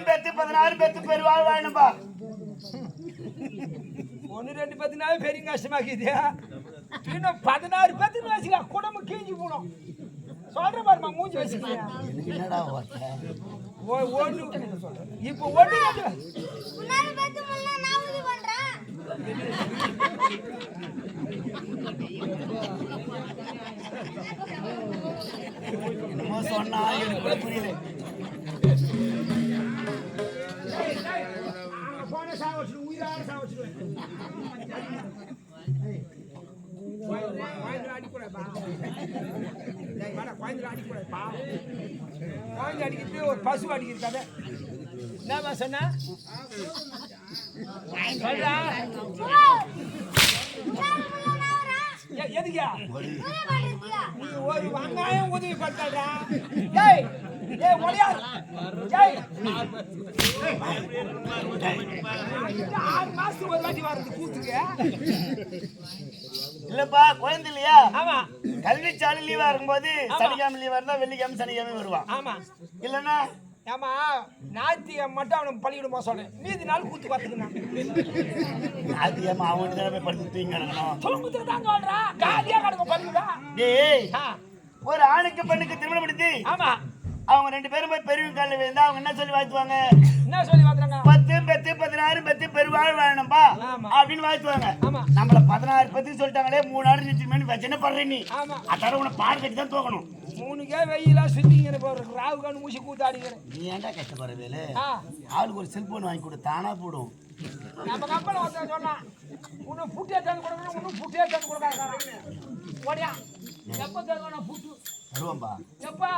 பெத்து 16 பெத்து பெருவாழ் வாழணும்பா. 1 2 பெத்துனாவே பெரிய கஷ்டமாக்குது. இன்னும் 16 பெத்துன்னு வச்சுக்க குடும்பம் கீஞ்சி போனோம். சொல்ற பாருமா மூஞ்சி வச்சுக்கியா என்னடா ஓட்ட ஒன்று இப்போ ஒன்று முன்னாடி பெத்து முள்ள நான் உதவி பண்றேன். என்னமோ சொன்னா எனக்கு புரியல. போன சாவச்சு உயிரான சாவச்சு அடிக்கிறது ஒரு பசு அடிக்கிறது என்ன சொன்ன எதுக்கா நீ ஒரு வெங்காயம் உதவி பண்றா ஒளியார் 6 மாசத்துக்கு ஒரு வாட்டி வர்றது கூத்துக்கு இல்லப்பா குழந்தை இல்லையா? ஆமா. கல்விச்சாலை லீவா இருக்கும்போது சனிக்கிழமை லீவா இருந்தா வெள்ளிக்கிழமை சனிக்கிழமை வருவான். ஆமா. இல்லன்னா ஆமா ஞாயிற்றுக்கிழமை மட்டும் அவனுக்கு பள்ளியிடுமா சொல்றேன். மீதி நாள் கூத்து பார்த்துக்கணும். ஞாயிற்றுக்கிழமை அவனுக்கு தானே போய் படுத்து தூங்கி கிடக்கணும். தூங்குறதுக்கு தான் சொல்றேன். காலியா கிடக்கும் பள்ளிவிடா. டேய் ஒரு ஆணுக்கு பெண்ணுக்கு திருமணம் முடித்து ஆமா அவங்க 2 பேரும் போய் பெரியவங்க காலில் விழுந்தா அவங்க என்ன சொல்லி வாழ்த்துவாங்க? என்ன சொல்லி வாழ்த்துறாங்க? 10 பெத்து 16 பெத்து பெருவாழ் வாழணும்பா அப்படின்னு வாழ்த்துவாங்க. நம்மள 16 பெத்து சொல்லிட்டாங்களே 3 ஆடு நிறுத்தி வச்சன பண்ற நீ. அதார உன பாடு கட்டி தான் தூக்கணும். 3 வெயிலா சுத்திங்க போற ராவுகான் மூசி கூத்தாடிங்க. நீ ஏன்டா கஷ்டப்படுற வேலை? ஆளுக்கு ஒரு செல்போன் வாங்கி கொடு தானா போடும். நம்ம கம்பல வந்து சொன்னா உன்ன புட்டியா தந்து கொடுக்கணும் உன்ன புட்டியா தந்து கொடுக்காத. ஓடியா எப்ப தருவானா புட்டு? தருவாம்பா. எப்பா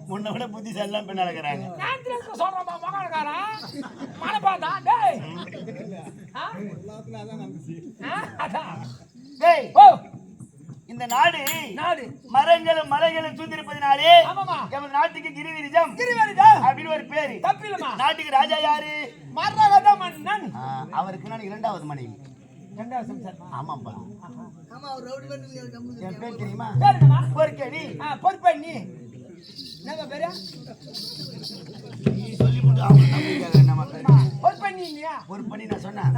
முன்ன விட புத்திசாலிலாம் பெண் நடக்கிறாங்க. சொல்றேன் மகானக்காரா மன பார்த்தா டேய் டேய் இந்த நாடு மரங்களும் மலைகளும் சூழ்ந்திருப்பதினாலே நமது நாட்டுக்கு கிரிவரிஜம் அப்படின்னு ஒரு பேரு. தப்பிலமா நாட்டுக்கு ராஜா யாரு? மரகத மன்னன். அவருக்கு நான் 2வது மனைவி. 2வது சம்சார். ஆமாப்பா. ஆமா ஒரு ரவுடி வந்து என் பேர் தெரியுமா? பேருமா? பொற்கணி. பொற்பண்ணி. என்னங்க பேரு? சொல்லி போட்டு அவங்க நம்பிக்காங்க நம்ம பேரு. பொற்பண்ணி இல்லையா? பொற்பண்ணி நான் சொன்னேன்.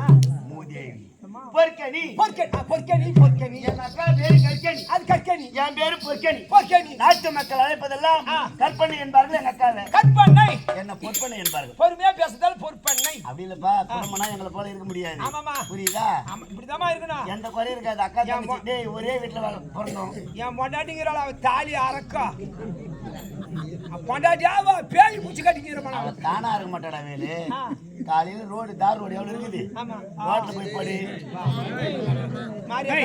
மூதேவி. பொற்கணி. பொற்கணி பொற்கணி. என் அக்கா பேரு கற்கணி. அது கற்கணி. என் பேரு பொற்கணி. பொற்கணி. நாட்டு மக்கள் அழைப்பதெல்லாம் கற்பனை என்பார்கள். எங்க அக்காவை கற்பனை. என்ன பொற்பனை என்பார்கள். பொறுமையா பேசுதல் பொற்பனை. அப்படி இல்லப்பா குடும்பம்னா எங்களை போல இருக்க முடியாது. ஆமாமா புரியுதா? இப்படிதாம்மா இருக்கணும். எந்த குறையும் இருக்காது. அக்கா தங்கச்சி டேய் ஒரே வீட்டுல பிறந்தோம். என் பொண்டாட்டிங்கிறாள் அவ தாலி அறக்கா பொண்டாட்டியாவா பேய் பூச்சி கட்டிக்கிறோம். அவ தானா இருக்க மாட்டாடா வேலு. காலையில ரோடு தார் ரோடு எவ்வளவு இருக்குது? ரோட்ல போய் படி மாரியா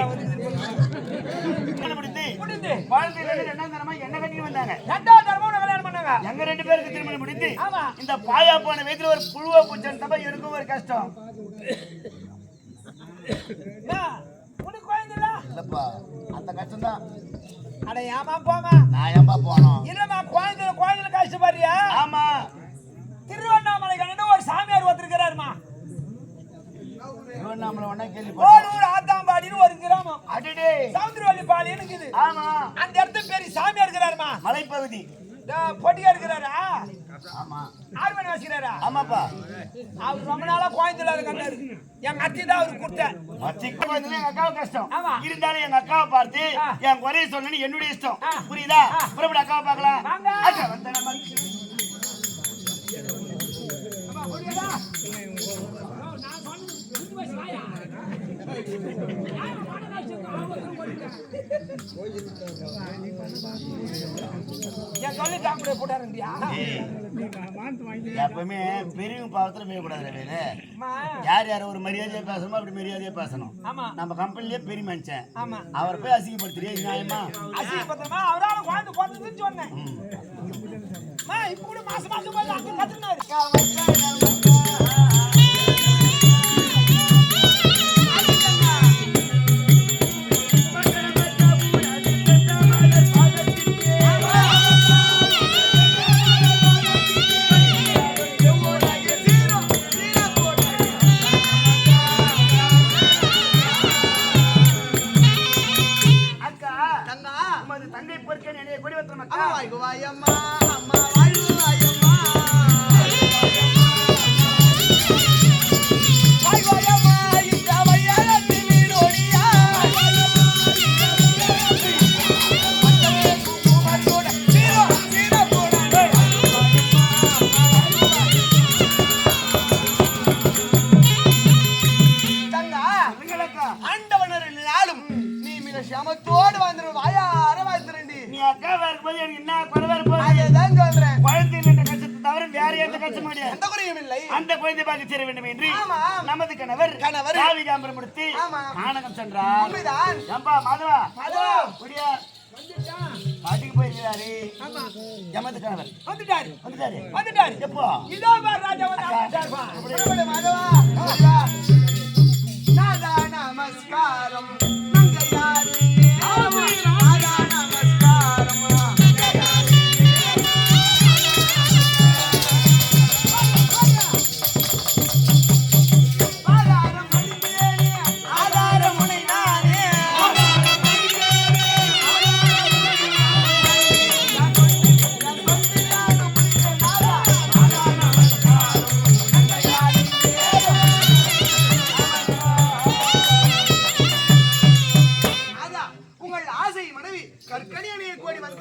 வாழ்க்கையில 2ஆம் தரமா என்ன கட்டி வந்தாங்க. 2ஆம் தரமா கல்யாணம் பண்ணாங்க. எங்க 2 பேருக்கு திருமணம் முடித்து இந்த பாயா போன வீட்டுல ஒரு புழுவ பூச்சன் தப்ப இருக்கும் ஒரு கஷ்டம். உனக்கு குழந்தைல இல்லப்பா அந்த கஷ்டம் தான். அட ஏமா போமா நான் ஏன்பா போனோம்? இல்லம்மா குழந்தைல கஷ்டப்படுறியா? ஆமா. திருவண்ணாமலை கண்ட ஒரு சாமியார் ஒருத்தருக்கிறாருமா. திருவண்ணாமலை ஒண்ணா கேள்வி ஓடூர் ஆத்தாம்பாடின்னு ஒரு கிராமம். அடடே சவுந்தரவள்ளி பாளையம் இருக்குது. ஆமா. அந்த இடத்துல பேரு சாமியார் இருக்கிறாருமா. மலைப்பகுதி பொட்டியா இருக்கிறாரா? ஆமா. ஆர்வன் வாசிக்கிறாரா? ஆமாப்பா. அவர் ரொம்ப நாளா குழந்தைல கண்டாரு. எங்க அத்தி தான் அவருக்கு கொடுத்தேன். எங்க அக்காவுக்கு கஷ்டம் ஆமா. இருந்தாலும் எங்க அக்காவை பார்த்து என் குறைய சொன்னு என்னுடைய இஷ்டம். புரியுதா? புறப்பட அக்காவை பார்க்கலாம். அக்கா வந்த நம்ம எப்பவுமே பெரியவங்க பாவத்துல மேயக்கூடாது. யார் யார ஒரு மரியாதையா பேசணுமோ அப்படி மரியாதையா பேசணும். நம்ம கம்பெனிலேயே பெரிய மனுஷன் அவரை போய் அசிங்கப்படுத்துறியா? நியாயமா? அசிங்கப்படுத்துறமா? அவரால குழந்தை பிறந்ததுன்னு சொன்னேன். இப்ப கூட மாசம் மாசம் போய் அங்க கத்துனாரு. கொடி வெட்டுறோம் அம்மா வாய்குவாயம்மா அம்மா வாய்குவாயம்மா வாய்குவாயம்மா இந்த வையகத்தில் நீரோடியா சமத்தோடு வந்துடும் வாயார வாழ்த்துறேன்டி. நீ அக்காவா இருக்கும்போது எனக்கு என்ன குறைவா இருப்போம் அதேதான் சொல்றேன். குழந்தை என்ற கஷ்டத்தை தவிர வேற எந்த கஷ்டம் முடியாது. எந்த குறையும் இல்லை. அந்த குழந்தை பார்க்க சேர வேண்டும் என்று ஆமா. நமது கணவர் காவி காம்பரம் எடுத்து ஆமா. நாடகம் சென்றார். உண்மைதான். ஏம்பா மாதவா மாதவா குடியா பாட்டிக்கு போயிருக்காரு. ஆமா எமது கணவர் வந்துட்டாரு எப்போ இதோ பார் ராஜா வந்துட்டாருப்பா. புறப்படு மாதவா. மாதவா. நாதா நமஸ்காரம் மங்கையாரே. நாதா நமஸ்காரம் ஆதாரம் மணிமேனே ஆதாரம் முனை நானே உங்கள் ஆசை மனைவி கற்கணியனையை கோடி வந்து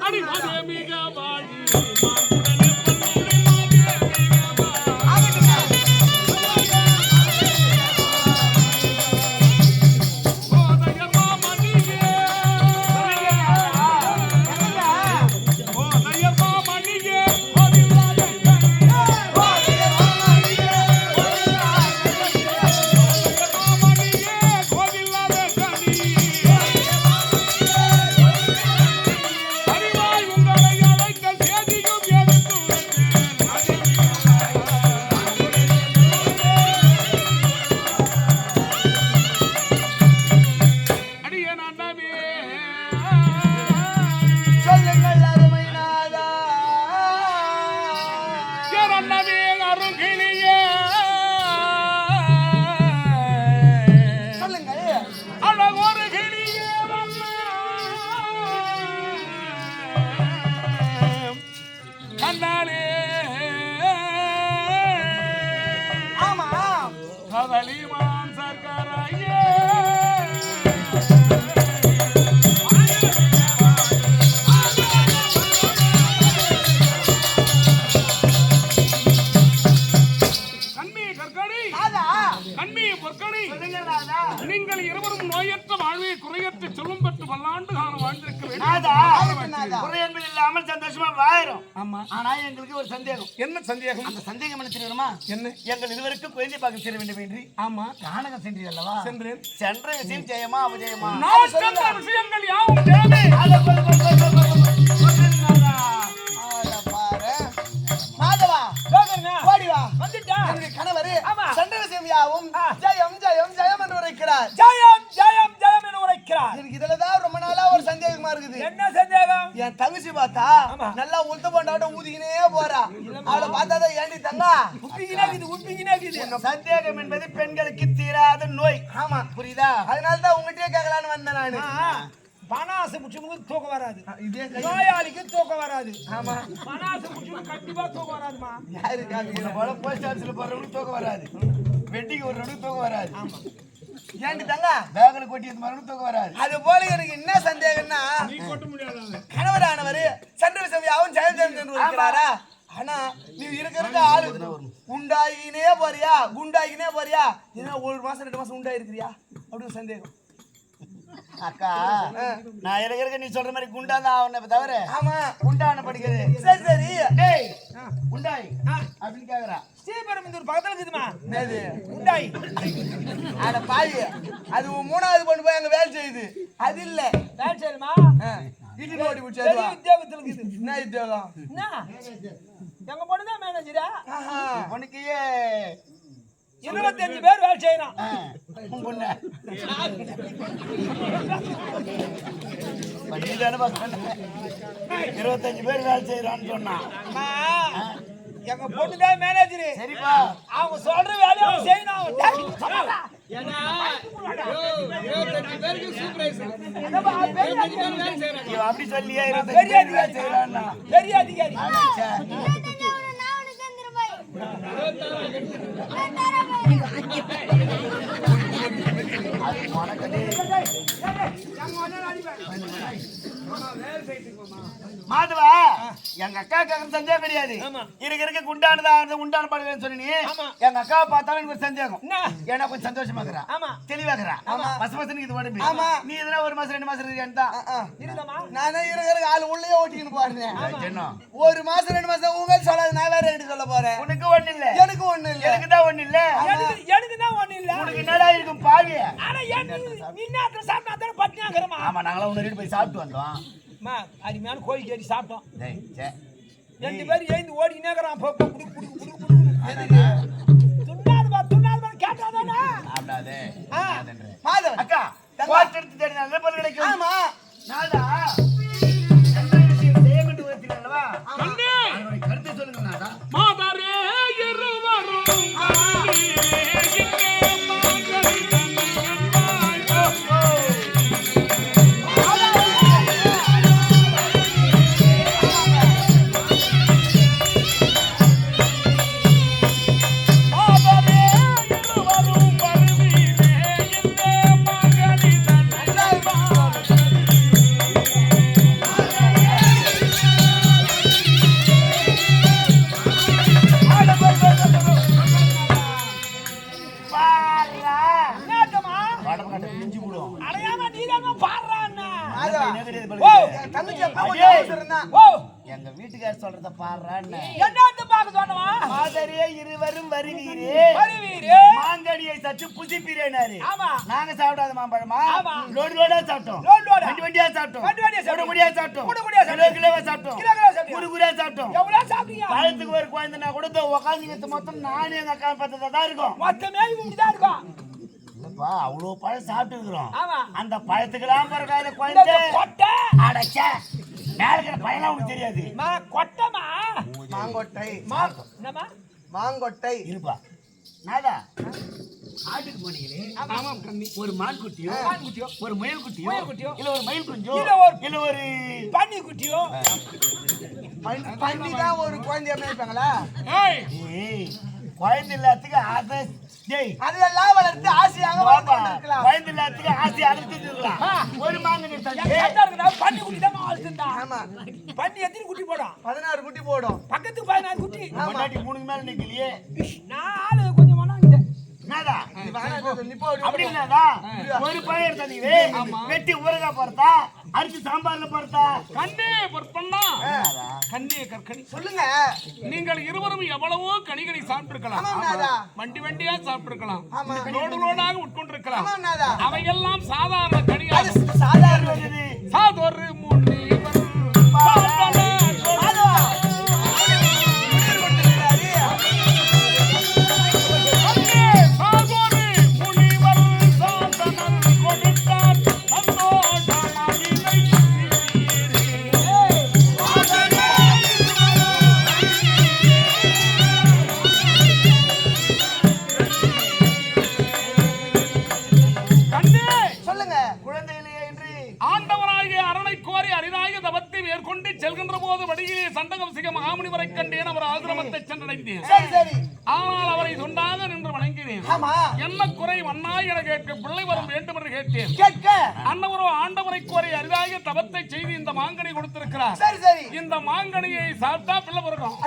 சொல்லுங்கள் அருமை நாதா. சொல்லுங்கள் ஆமா நாதா. சொல்லுங்க நாதா. நீங்கள் இருவரும் நோயற்ற வாழ்வை குறையற்ற செல்வம் பெற்று பல்லாண்டு காலம் வாழ்ந்திருக்க வேண்டும். நாதா நாதா. குறை என்பது இல்லாமல் சந்தோஷமா வாழறோம். ஆமா. ஆனா எங்களுக்கு ஒரு சந்தேகம். என்ன சந்தேகம்? அந்த சந்தேகம் என்ன தெரியுமா? என்ன? எங்கள் இதுவரைக்கும் குழந்தை பார்க்க செல்ல வேண்டும் என்று ஆமா நாடகம் சென்றீர்கள் அல்லவா? சென்றேன். சென்ற விஷயம் ஜெயமா அபஜயமா? நான் சென்ற விஷயங்கள் யாவும் தேவை. ஆட பாரு. மாதவா போகறேங்க ஓடி வா. வந்துட்டா என்னுடைய கணவர் ஆமா. சென்ற விஷயம் யாவும் ஜெயம் ஜெயம் ஜெயம் என்று உரைக்கிறார். ஜெயம் ஜெயம் ஜெயம் என்று உரைக்கிறார். எனக்கு இதுலதான் ரொம்ப நாளா ஒரு சந்தேகமா இருக்குது. என்ன சந்தேகம்? என் தங்கச்சி பார்த்தா ஆமா. நல்லா உளுத்த போண்டாட்ட ஊதிக்கினே போறா. அவளை பார்த்தாதான் ஏண்டி தங்கா உப்பிக்கினாக்குது சந்தேகம் என்பது பெண்களுக்கு தீராத நோய். ஆமா புரியுதா? அதனாலதான் உங்ககிட்டயே கேட்கலான்னு வந்தேன் நானு. பனாசு புடிச்சவங்களுக்கு தூக்கம் வராது. இதே கை- நோயாளிக்கு தூக்கம் வராது. ஆமா பனாசு புடிச்சவங்களுக்கு கண்டிப்பா தூக்கம் வராதுமா. யாரு இந்த கேட்கல. போல போஸ்ட் ஆஃபீஸ்ல போறவங்களுக்கு தூக்கம் வராது. வெட்டிக்கு ஒரு தூக்கம் வராது. ஏண்டி தங்கா பேக்ல கொட்டியது மறுபடியும் தூக்கம் வராது. அது போல எனக்கு என்ன சந்தேகம்னா நீ கொட்ட முடியாது. கணவரானவர் சென்ற விஷயம் யாவும் ஜெயம் ஜெயம் என்று உரைக்கிறாரா? ஆனா நீ இருக்கிற ஆளு உண்டாகினே போறியா குண்டாகினே போறியா? ஏன்னா ஒரு மாசம் 2 மாசம் உண்டாயிருக்கிறியா? அப்படி ஒரு சந்தேகம். அக்கா நான் இருக்க நீ சொல்ற மாதிரி குண்டாதான் ஆவன தவிர ஆமா குண்டான படிக்கிறது. சரி சரி டேய் குண்டாய் அப்படின்னு கேக்குறா. ஸ்ரீபெரும்புதூர் பக்கத்துல இருக்குதுமா. என்னது உண்டாய் அட பாய் அது உன் 3வது பொண்ணு போய் அங்க வேலை செய்யுது. அது இல்ல வேலை செய்யணுமா? வீட்டுக்கு ஓடி பெரிய பிடிச்சா உத்தியோகத்துல இருக்குது. என்ன உத்தியோகம்? என்ன எங்க பொண்ணுதான் மேனேஜரா? ஆஹா. உனக்கு 25 பேர் வேலை செய்யணும். உன் பொண்ணு பண்ணிதானே பாஸ் பண்ண 25 பேர் வேலை செய்யறான்னு சொன்னான். அம்மா, எங்க பொண்ணுதான் மேனேஜர். சரிப்பா அவங்க சொல்ற வேலையை அவங்க செய்யணும். டேய், ஏன்னா 28 பேருக்கு சூப்பர்வைசர் அடப்பா பெரிய அதிகாரி செய்றாங்க இவன் அப்படி சொல்லியே பெரிய அதிகாரி செய்றானா பெரிய அதிகாரி நான் உனக்கு தந்துருவேன் மாதவா எங்க அக்கா சந்தேகம் கிடையாது இருக்க குண்டானதா உண்டான பாடுவேன்னு சொன்னி எங்க அக்காவை பார்த்தாலும் எனக்கு ஒரு சந்தேகம் ஏன்னா கொஞ்சம் சந்தோஷமா இருக்கிறா தெளிவாக்குறா பசு பசனுக்கு இது உடம்பு நீ இதெல்லாம் 1 மாசம் 2 மாசம் இருக்கா நானே இருக்கிற ஆள் உள்ளே ஓட்டின்னு போறேன் 1 மாசம் 2 மாசம் உங்க சொல்லாது நான் வேற எடுத்து சொல்ல போறேன் உனக்கு ஒண்ணு இல்ல எனக்கு ஒண்ணு இல்ல எனக்கு தான் ஒண்ணு இல்ல எனக்கு தான் ஒண்ணு இல்ல உனக்கு என்னடா இருக்கும் பாவி ஆனா நின்னாத்துல சாப்பிட்டா தான பட்டியாங்கறமா ஆமா நாங்கள உன்ன போய் சாப்பிட்டு வந்தோம் மா அருமையான கோழி கேடி சாப்பிட்டோம் டேய் சே 2 பேர் ஏந்து ஓடினேங்கறான் பப்ப குடு துண்ணாது கேட்டாதானே ஆடாதே மாதவன் அக்கா கோட் எடுத்து தேடி நல்ல பதில் கிடைக்கும் ஆமா நாடா என்ன விஷயம் செய்யணும் வரத்திலவா கண்ணே அவரோட கருத்து சொல்லுங்க நாடா மாதாரே இருவரும் எங்க வீட்டுக்கார சொல்றத பாடுறான்னு என்னன்னு பாக்க சொன்னவா மாதரியே இருவரும் வருவீரே மாங்கடியை சற்று புசிப்பீரேனாரு நாங்க சாப்பிடாத மாம்பழமா லோடா சாப்பிட்டோம் வண்டியா சாப்பிட்டோம் முடியா சாப்பிட்டோம் கிலோவா சாப்பிட்டோம் குறுகுறியா சாப்பிட்டோம் எவ்வளவு சாப்பிட்டீங்க பழத்துக்கு ஒரு குழந்தைனா கூட உட்காந்து மொத்தம் நானும் எங்க அக்கா பார்த்ததா தான் இருக்கும் மொத்தமே இப்படிதான் இருக்கும் இல்லப்பா அவ்வளவு பழம் சாப்பிட்டு இருக்கிறோம் ஆமா அந்த பழத்துக்கெல்லாம் பிறகாத குழந்தை கொட்டை அடச்சே மேல இருக்கிற பழம் உனக்கு தெரியாது கொட்டமா மாங்கொட்டை என்னமா மாங்கொட்டை இருப்பா நாதா ஆட்டுக்கு போனீங்களே ஆமாம் கண்ணி ஒரு மான் குட்டியோ ஒரு முயல் குட்டியோ இல்ல ஒரு மயில் குஞ்சோ இல்ல ஒரு பன்னி குட்டியோ பண்ணி தான் ஒரு குழந்தைய மேய்ப்பாங்களா ஏய் ஏய் குழந்தை இல்லாததுக்கு அதை டேய் அதெல்லாம் வளர்த்து ஆசையாக வளர்க்கலாம் குழந்தை இல்லாததுக்கு ஆசை அறுத்துக்கலாம் ஒரு மாங்கனி பன்னி குட்டி தான் வளர்த்துட்டா ஆமா பன்னி எத்தனை குட்டி போடும் 16 குட்டி போடும் பக்கத்துக்கு 16 குட்டி முன்னாடி 3 மேல நிக்கலையே நான் ஆளு கொஞ்சம் மனாங்க நாதா நிப்போ அப்படி இல்லடா ஒரு பழம் எடுத்தீங்க வெட்டி ஊரகா போறதா அரிசி சாம்பார்ல போறதா கண்ணே பொறுப்பண்ணா கண்ணே கற்கணி சொல்லுங்க நீங்கள் இருவரும் எவ்வளவோ கனிகளை சாப்பிட்டிருக்கலாம் நாதா வண்டியா சாப்பிட்டிருக்கலாம் ஆமா லோடாக உட்கொண்டிருக்கலாம் நாதா அவையெல்லாம் சாதாரண கனிகள் சாதாரண சாதொரு முனிவர் செல்கின்ற போது வழியிலே சண்டகம்சிக மகாமுனிவரை கண்டேன். அவர் ஆசிரமத்தை சென்றடைந்தேன். ஆனால் அவரை சொன்னாக நின்று வணங்கினேன். என்ன குறை மன்னாய் என கேட்க பிள்ளை வரம் வேண்டும் என்று கேட்டேன். அன்னவரோ ஆண்டவரை கோரி அரிதாக தவத்தை செய்து இந்த மாங்கனி கொடுத்திருக்கிறார். இந்த மாங்கனியை சாப்பிட்டா பிள்ளை பிறக்கும்.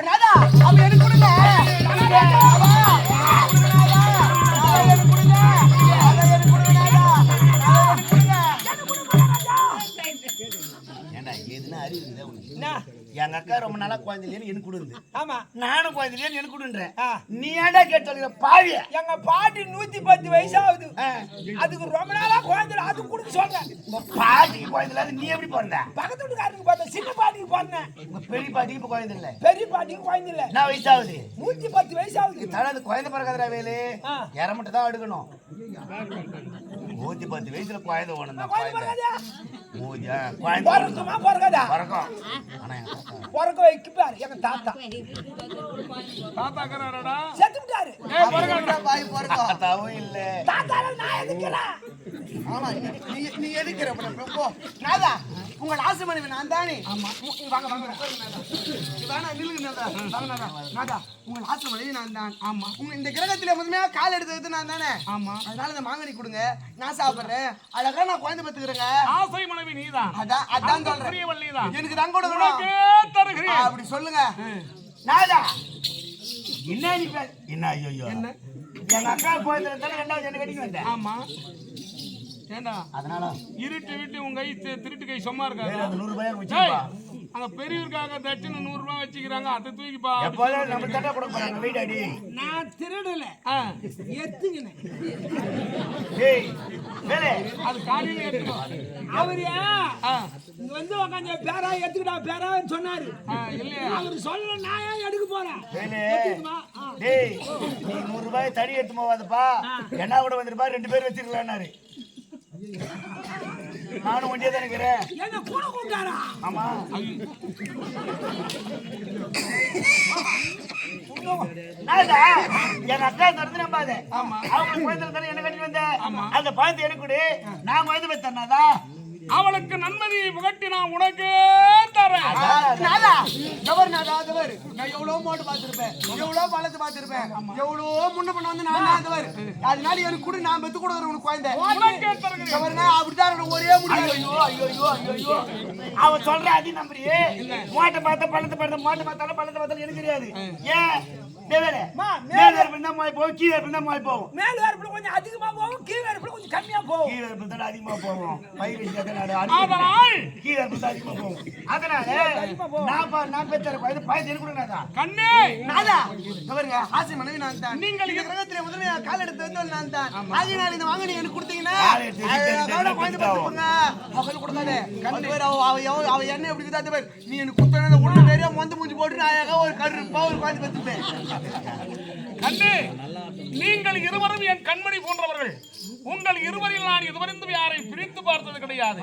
எங்க அக்கா ரொம்ப நாளா குழந்தையிலேன்னு எனக்கு கொடுந்து. ஆமா நானும் குழந்தையிலேன்னு எனக்கு கொடுன்றேன். நீ ஏன்டா கேட்டு பாவிய? எங்க பாட்டி 110 வயசாகுது. அதுக்கு ரொம்ப நாளா குழந்தை அது கொடுக்க சொல்றேன். பாட்டிக்கு குழந்தை நீ எப்படி பிறந்த? பக்கத்து வீட்டுக்காரனுக்கு பார்த்தா சின்ன பாட்டிக்கு பிறந்தேன். பெரிய பாட்டிக்கு இப்ப குழந்தை இல்ல. பெரிய பாட்டிக்கு குழந்தை இல்ல. நான் வயசாகுது 110 வயசாகுது. தனது குழந்தை பிறக்காதரா வேலு இறமட்டு தான் எடுக்கணும். 110 வயசுல குழந்தை ஓணும். மூதியா குழந்தை பிறக்குமா பிறக்காதா பறக்கும் ஆனா எங்க தாத்தா பிறக்க வைப்பாரு எங்க தாத்தா தாத்தாக்கறாடா செத்துட்டாரு வாய் போறோம் தாத்தாவும் இல்ல தாத்தால நான் எதுக்குறேன் ஆமா நீ எதுக்குற போ நாதா உங்க ஆசை மனைவி நான் தானே ஆமா வாங்க வாங்க வேணா நில்லுங்க நாதா வாங்க நாதா நாதா உங்க ஆசை மனைவி நான் தான் ஆமா உங்க இந்த கிரகத்துல முதன்மையா கால் எடுத்தது நான் தானே ஆமா அதனால இந்த மாங்கனி கொடுங்க நான் சாப்பிடுறேன் அழகா நான் குழந்தை பெத்துக்கிறேங்க ஆசை மனைவி நீதான் அதான் சொல்றேன் பிரியவல்லிதான் எனக்கு தான் கூட உனக்கே தருகிறேன் அப்படி சொல்லுங்க நாதா என்ன நீ என்ன ஐயோ என்ன எங்க அக்கா கோயில தானே ரெண்டாவது என்ன கட்டிக்கு வந்தேன் ஆமா ஏண்டா அதனால இருட்டு விட்டு உங்க கை திருட்டு கை சும்மா இருக்காது அந்த 100 ரூபாய் வச்சுப்பா அங்க பெரியவருக்காக தட்டுன்னு 100 ரூபாய் வச்சுக்கிறாங்க அதை தூக்கிப்பா எப்போதும் நம்ம தட்டை கொடுக்க போறாங்க வீடாடி நான் திருடல எத்துக்கினேன் டேய் வேலே அது காலையில எடுத்துக்கோ அவரியா இங்க வந்து உட்காந்து பேரா எடுத்துக்கிட்டா பேரான்னு சொன்னாரு இல்லையா அவர் சொல்ல நான் ஏன் எடுக்க போறேன் வேலே டேய் நீ 100 ரூபாய் தடி எடுத்து போவாதப்பா என்ன கூட வந்துருப்பா 2 பேர் வச்சிருக்கலாம்னாரு நானும் ஒண்டியே தான் இருக்கிறேன் என்ன கூட கூட்டாரா ஆமா நாதா எங்க அக்கா தடுத்து நம்பாத அவங்க குழந்தை தானே என்ன கட்டி வந்த அந்த பழத்தை எனக்கு கொடு நான் குழந்தை பெற்றனாதா அவளுக்கு நன்மதியை புகட்டி நான் உனக்கு தரேன் நாதா தவறு நாதா தவறு நான் எவ்வளவு மாட்டு பார்த்திருப்பேன் எவ்வளவு பழத்தை பார்த்திருப்பேன் எவ்வளவு முன்ன பண்ண வந்து நான் தவறு அதனால எனக்கு கூட நான் பெத்து கொடுக்குறேன் உனக்கு குழந்தை உனக்கே தருகிறேன் தவறுங்க அப்படிதான் ஒரே முடியாது ஐயோ ஐயோ ஐயோ ஐயோ அவன் சொல்ற அதி நம்பறியே மோட்டை பார்த்த பழத்தை பார்த்த மோட்டை பார்த்தாலும் பழத்தை பார்த்தாலும் எனக்கு தெரியாது ஏன் தேவரே மேல இருந்தா மாய் போகும் கீழே இருந்தா மாய் போகும் மேல் வேர்ப்புல கொஞ்சம் அதிகமா போகும் கீழ் வேர்ப்புல கொஞ்சம் கம்மியா போகும் கீழே இருந்தா அதிகமா போகும் பயிர் அதனால் கீழே இருந்தா அதிகமா போகும் அதனால நான் பெற்ற பயிர் எனக்கு கொடுங்கடா கண்ணே நாதா தவறுங்க ஆசை மனைவி நான் தான் நீங்கள் இந்த கிரகத்திலே முதல்ல கால் எடுத்து வந்தவள் நான் தான் ஆகையினால் இந்த வாங்க நீ எனக்கு கொடுத்தீங்கன்னா கால் எடுத்து அழகான குழந்தை பார்த்துக்கோங்க அவள் கொடுக்காதே அவ என்ன எப்படி இருந்தா நீ எனக்கு கொடுத்தா ஒண்ணு நிறைய மொந்த மூஞ்சி போட்டு நான் அழகா ஒரு கருப்பா ஒரு குழந்தை பெற்றுப்பேன் கண்ணே நீங்கள் இருவரும் என் கண்மணி போன்றவர்கள் உங்கள் இருவரில் நான் இதுவரைந்தும் யாரை பிரித்து பார்த்தது கிடையாது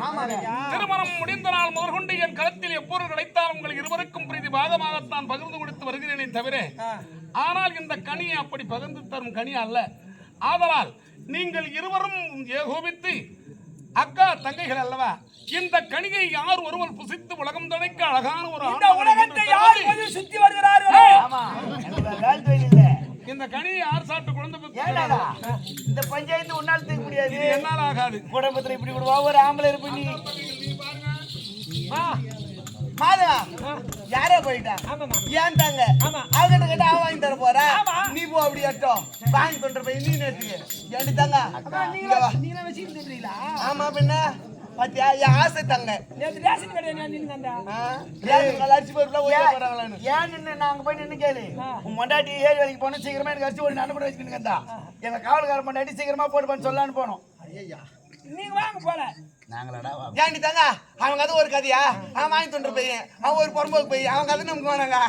திருமணம் முடிந்த நாள் முதற்கொண்டு என் கரத்தில் எப்பொருள் கிடைத்தால் உங்கள் இருவருக்கும் பிரதி பாகமாகத்தான் பகிர்ந்து கொடுத்து வருகிறேனே தவிர ஆனால் இந்த கனியை அப்படி பகிர்ந்து தரும் கனி அல்ல ஆதலால் நீங்கள் இருவரும் ஏகோபித்து அக்கா தங்கைகள் அல்லவா இந்த கனியை யார் ஒருவர் புசித்து உலகம் தடைக்க அழகான ஒரு உலகத்தை யார் சுத்தி வருகிறார்கள் ஆமா எனக்கு வேல் தொழில் இல்ல இந்த கனியை யார் சாப்பிட்டு குழந்தை ஏன்டா இந்த பஞ்சாயத்து உன்னால தூக்க முடியாது என்னால் ஆகாது குடும்பத்துல இப்படி கூட ஒவ்வொரு ஆம்பளை இருப்பு நீ மாதவா யாரே போயிட்டா ஏன் தாங்க அவகிட்ட கேட்டா அவ வாங்கி தர போறா நீ போ அப்படி அட்டம் வாங்கி கொண்டு போய் நீ நேத்துக்கு ஏண்டி தாங்க நீங்க வச்சுட்டு தெரியுங்களா ஆமா பின்ன பாத்தியா என் ஆசை தாங்க நேத்து ரேஷன் கடை நின்னுங்கடா அரிசி பருப்புல ஓய்ய போறாங்களான்னு ஏன் நின்று நாங்க போய் நின்று கேளு உன் மண்டாட்டி ஏறி வேலைக்கு போனோம் சீக்கிரமா எனக்கு அரிசி ஒரு நன்மை கூட வச்சுக்கிட்டு எங்க காவல்கார மண்டாட்டி சீக்கிரமா போட்டு சொல்லான்னு போனோம் நீங்க வாங்க போல நாங்களாடா ஏண்டி தாங்க அவங்க அது ஒரு கதையா அவன் வாங்கி தொண்டு போய் அவன் ஒரு பொறும்போக்கு போய் அவங்க அது நமக்கு வேணாங்க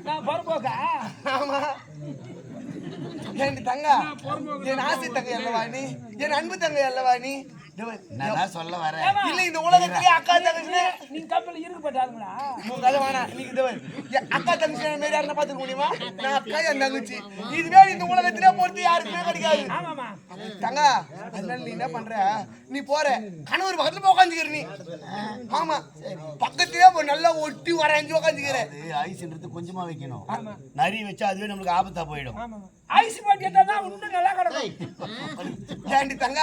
நான் பொறுப்போக்கா ஆமா ஏண்டி தங்க என் ஆசை தங்க அல்லவா நீ என் அன்பு தங்க அல்லவா நீ நான் சொல்ல வரேன் இல்ல இந்த உலகத்திலே அக்கா தங்கச்சி நீங்க கப்பல இருக்கப்பட்டாங்களா உங்க கதை வேணா நீங்க இது அக்கா தங்கச்சி மாரி யாருன்னா பாத்துக்க முடியுமா நான் அக்கா என் தங்கச்சி இதுவே இந்த உலகத்திலே பொறுத்து யாருக்குமே கிடைக்காது ஆமாமா தங்க அதனால நீ என்ன பண்ற நீ போற கணவர் பக்கத்துல போய் உட்காந்துக்கிற நீ ஆமா பக்கத்திலே போய் நல்லா ஒட்டி வரைஞ்சு உட்காந்துக்கிற ஐஸ்ன்றது கொஞ்சமா வைக்கணும் நரி வச்சா அதுவே நம்மளுக்கு ஆபத்தா போயிடும் ஐஸ் போட்டு தான் இன்னும் நல்லா கிடக்கும் ஏண்டி தங்க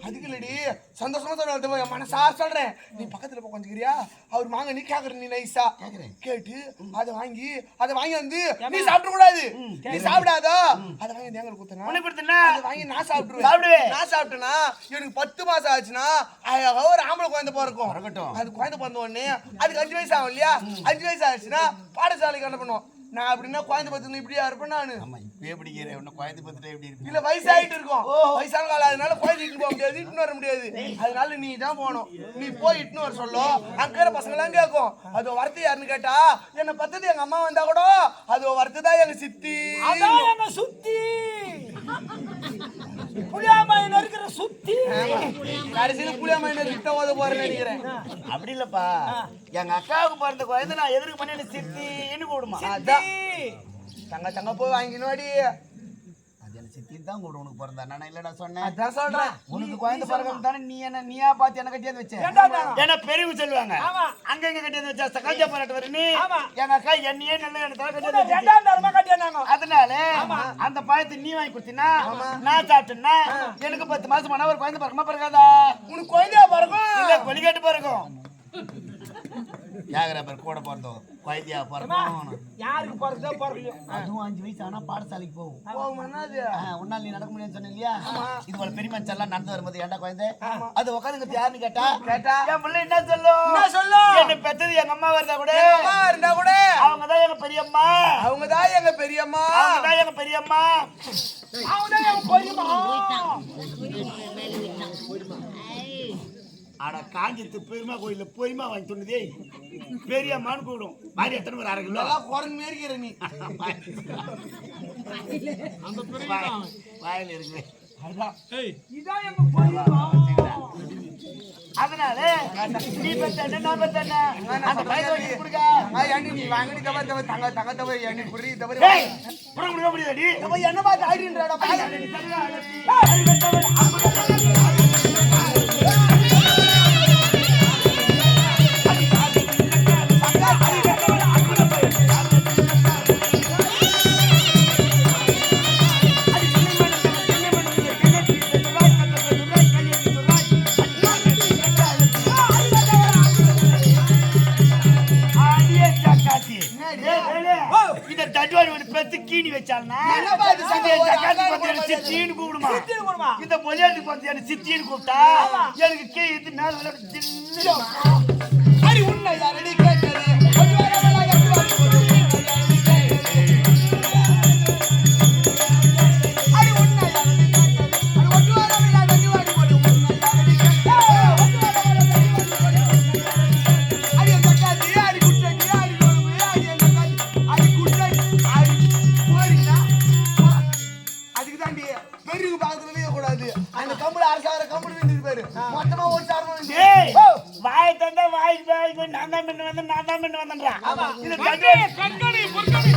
அதுக்கு இல்லடி சந்தோஷமா சொல்ல மனசா சொல்றேன் நீ பக்கத்துல போய் கொஞ்சிக்கிறியா அவர் வாங்க நீ கேக்குற நீ நைஸா கேட்டு அதை வாங்கி வந்து நீ சாப்பிட கூடாது நீ சாப்பிடாதோ அதை வாங்கி எங்களுக்கு கொடுத்தனா அதை வாங்கி நான் சாப்பிடுவேன் நான் சாப்பிட்டேன்னா எனக்கு 10 மாசம் ஆச்சுன்னா ஒரு ஆம்பளை குழந்தை பிறக்கும் அது குழந்தை பிறந்த உடனே அதுக்கு 5 வயசு ஆகும் இல்லையா 5 வயசு ஆச்சுன்னா பாடசாலைக்கு என்ன பண்ணுவோம் நான் அப்படின்னா குழந்தை பத்து இப்படியா இருப்பேன் நானு குழந்தை பத்துட்டு எப்படி இருக்கு இல்ல வயசாயிட்டு இருக்கும் வயசான காலம் அதனால குழந்தை இட்டு போக முடியாது இட்டுன்னு வர முடியாது அதனால நீ தான் போகணும் நீ போய் இட்டுன்னு வர சொல்லும் அங்கிற பசங்க எல்லாம் கேட்கும் அது வரத்து யாருன்னு கேட்டா என்ன பத்தது எங்க அம்மா வந்தா கூட அது வரத்துதான் எங்க சித்தி அதான் எங்க சுத்தி புளியாமையில இருக்கிற சுத்தி கடைசியில புளியா மைனர் கிட்ட ஓத போறேன்னு நினைக்கிறேன். அப்படி இல்லப்பா எங்க அக்காவுக்கு பிறந்த குழந்தை நான் எதிர்க்கு பண்ணி சித்தின்னு கூடுமா அதான் தங்க தங்க போய் வாங்கினோடி. அது என்ன சித்தின்னு தான் கூட உனக்கு பிறந்தா நான் இல்லடா சொன்னேன். அதான் சொல்றேன். உனக்கு குழந்தை பிறகு தானே நீயா பார்த்து என்ன கட்டியாந்து வச்ச ஏன்னா பெரியவங்க சொல்லுவாங்க அங்க எங்க கட்டியாந்து வச்சா சகஜ போராட்டம் வரும் எங்க அக்கா என்னையே நல்ல எனக்கு கட்டியாந்து ரெண்டாம் தரமா கட்டியாங்க. அதனால அந்த பழத்தை நீ வாங்கி கொடுத்தீங்கன்னா நான் சாப்பிட்டேன்னா எனக்கு 10 மாசம் ஆனா ஒரு குழந்தை பிறகுமா பிறகாதா உனக்கு குழந்தையா பிறக்கும் இல்ல கொலிக்காட்டு பிறகும் யாகரா பேர் கூட பிறந்தோம் குழந்தையா பிறக்கும் யாருக்கு பிறந்தோ பிறக்கலையோ அதுவும் 5 வயசு ஆனா பாடசாலைக்கு போகும் போகும்னா அது உன்னால நீ நடக்க முடியும்னு சொன்ன இல்லையா இது போல பெரிய மனுஷன் எல்லாம் நடந்து வரும்போது ஏன்டா குழந்தை அது உட்காந்துங்க யாருன்னு கேட்டா என் பிள்ளை என்ன சொல்லும் என்ன பெத்தது எங்க அம்மா இருந்தா கூட இருந்தா கூட அவங்கதான் எங்க பெரியம்மா அவங்கதான் எங்க பெரியம்மா. அவங்கதான் எங்க பெரியம்மா அவனே என் பொரியமா அட காஞ்சித்து பெருமா கோயில்ல பொய்மா வாங்கி சொன்னதே பெரியம்மான்னு கூடும் மாதிரி எத்தனை ஒரு 1/2 கிலோ எல்லாம் குரங்கு மாரி இருக்கிற நீ. வாயில இருக்கு இதான் எங்க பொரியமா. அதனால நீ பெத்த நான் பெத்த அந்த பையன் வாங்கி கொடுங்க ஏண்டி நீ வாங்கிட்டு தவிர தங்க தங்க தவிர எண்ணி புரி தவிர ஏய் புறம் கொடுக்க முடியாடி என்ன பார்த்து ஆடின்றாடா இந்த தட்டுவாடி ஒரு பெத்து கீனி வச்சால்னா சித்தின்னு கூப்பிடுமா இந்த பொலியாட்டி பார்த்து சித்தின்னு கூப்பிட்டா எனக்கு கீ இது மேல அடி உன்னை யாரடி கேட்டது வாய் தந்தா வாய் நான் தான் பண்ண வந்தேன்றா கண்கணி பொற்கணி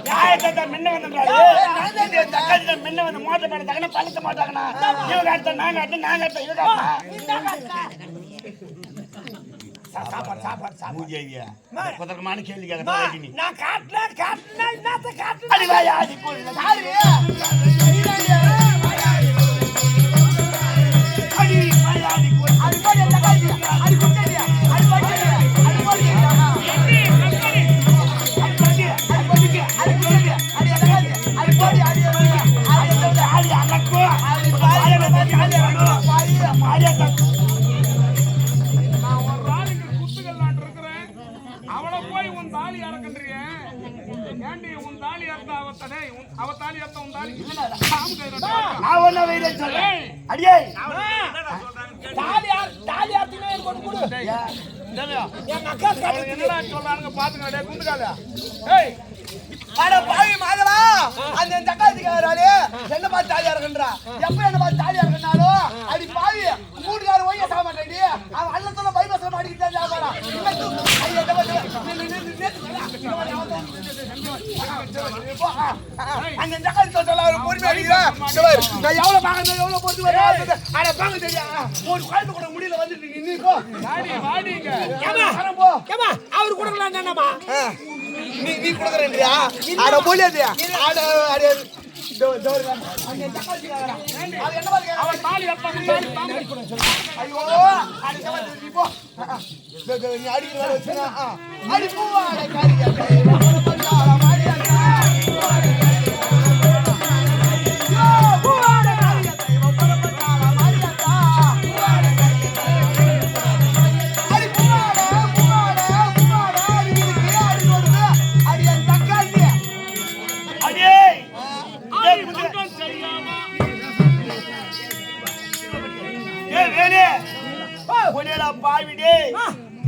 யாரை தந்தா முன்ன வந்தேன்றா முன்ன வந்து மோட்டை பண்ண தகன பழத்த மாட்டாங்கண்ணா இவங்க அடுத்த நாங்க அடுத்த இவங்க சாப்பாடு கேள்வி கேட்க நான் காட்டுனா என்னத்த காட்டுனா அடி வாயா அடி அவளை போய் உன் தாலி அறக்கன்றிய ஏண்டி உன் தாலி அறுத்த அவ தாலி அறுத்த உன் தாலி நான் ஒண்ணு வைரேன் சொல்றேன் அடியே தாலி ஆத்தினே கொண்டு கொடு என் அக்கா என்னடா சொல்றானுங்க பாத்துங்க குண்டுகால ஏய் அட பாவி மாதவா அந்த தக்காதிக்காராலே என்ன பார்த்து தாலியா இருக்குன்றா எப்ப என்ன பார்த்து தாலியா இருக்குனாலும் அடி பாவி மூடுகார ஓய்ய சாக மாட்டேன்டி அவன் அண்ணத்துல பைபாஸ்ல மாட்டிக்கிட்டு தான் சாவறா அந்த தக்காதி சொல்ல ஒரு பொறுமை அடிக்கிறா நான் எவ்வளவு எவ்வளவு பொறுத்து வரேன் அட பாங்க தெரியா ஒரு குழந்தை கூட முடியல வந்துட்டு நீ போ வாடிங்க போ அவரு கொடுக்கலாம் என்னமா நீ கொடுக்கறேன்றியா அட போலியாதியா அட அட அங்க தக்காதிக்காரா அது என்ன பாருங்க அவன் தாலி அறுத்த ஐயோ அடி நீ போ நீ அடிக்கிற வச்சுனா அடி பூவா அட காரியா பாவிடே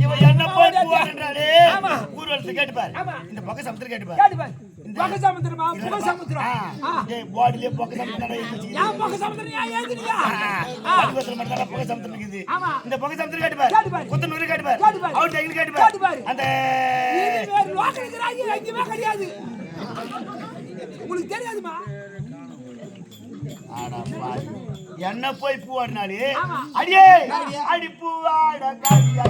இவன் என்ன போய் ஊர்வலத்தை கேட்டுப்பாரு இந்த பக்கம் சமுத்திரம் கேட்டுப்பாரு பொக்க சமுத்திரமா புக சமுத்திரம் பாடியிலே பொக்க சமுத்திரம் இருந்துச்சு. ஏன் பொக்க சமுத்திரம் ஏன் ஏத்துறியா பள்ளிக்கூடத்துல மட்டும் தான் பொக்க சமுத்திரம் இருக்குது. ஆமா. இந்த பொக்க சமுத்திரம் கேட்டு பாரு. குத்தனூர் கேட்டு பாரு. அவுட் டைல் கேட்டு பாரு. அந்த இது வேற லோக்கல்ங்கறாங்க எங்கேயுமே கிடையாது. உங்களுக்கு தெரியாதுமா? என்ன போய் பூவாடினாலே அடியே அடி பூவாட காரியா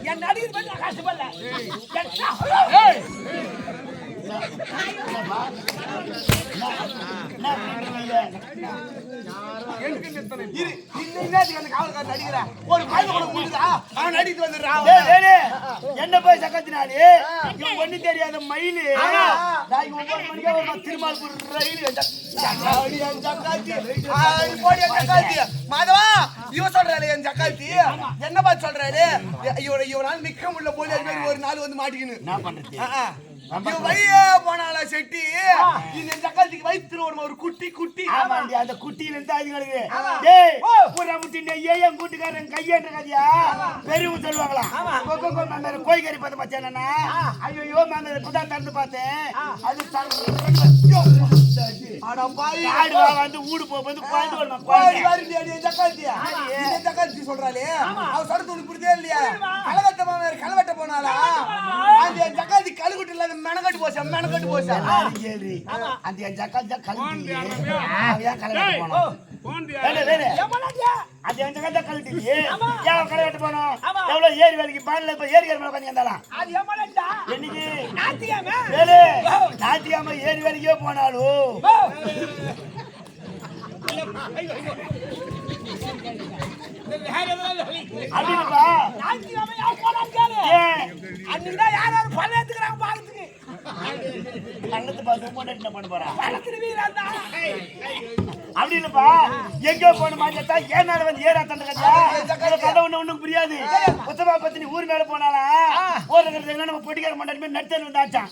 என் நடிகர் பண்ண கஷ்டப்படல என்ன போய் சக்கத்தினாலே ஒண்ணு தெரியாத மயிலு ஒவ்வொரு மணிக்கா ஒரு திருமால்பூர் ரயில் மாதவா இவன் சொல்றாரு என் ஜக்காத்தி என்ன பார்த்து சொல்றாரு இவனால நிக்க முடியல போலி ஒரு நாள் வந்து மாட்டிக்கணும் என்ன பண்றது வழியே போனால செட்டி இந்த ஜக்காத்திக்கு வயிற்று ஒரு குட்டி குட்டி ஆமாண்டி அந்த குட்டியில இருந்து அதுங்களுக்கு டேய் பூரா முட்டினே ஏன் கூட்டுக்காரன் கையேற்றகாதியா பெரியவங்க சொல்லுவாங்களாம் கோய் கறி பார்த்து பார்த்தேன்னா ஐயோ நான் இப்பதான் திறந்து பார்த்தேன் அது வந்து ஊடு போகும்போது ஜக்காத்தி சொல்றாளே அவ சொல்றது உனக்கு புரியுதே இல்லையா கலவெட்ட போனாலா அந்த ஜக்காத்தி கழுகுட்டு இல்லாத மெனக்கட்டு போச்சா அந்த ஜக்காத்தி கழுகுட்டு போனோம் அது என் ஜக்காத்தி கழுட்டு கலவெட்ட போனோம் எவ்வளவு ஏரி வேலைக்கு பாடல இப்ப ஏரி மேல உட்காந்து வந்தாலாம் என்னைக்கு ஞாயிற்றுக்கிழமை ஏரி வேலைக்கே போனாலும் அப்படிப்பா அப்படி இல்லப்பா எங்க போன மாட்டா ஏன் மேல வந்து ஏறா தண்டா கதை ஒண்ணு புரியாது புத்தமா பத்தினி ஊர் மேல போனாலா போறது நம்ம பொட்டிக்கார மாட்டாலுமே நெட்டல் வந்து ஆச்சான்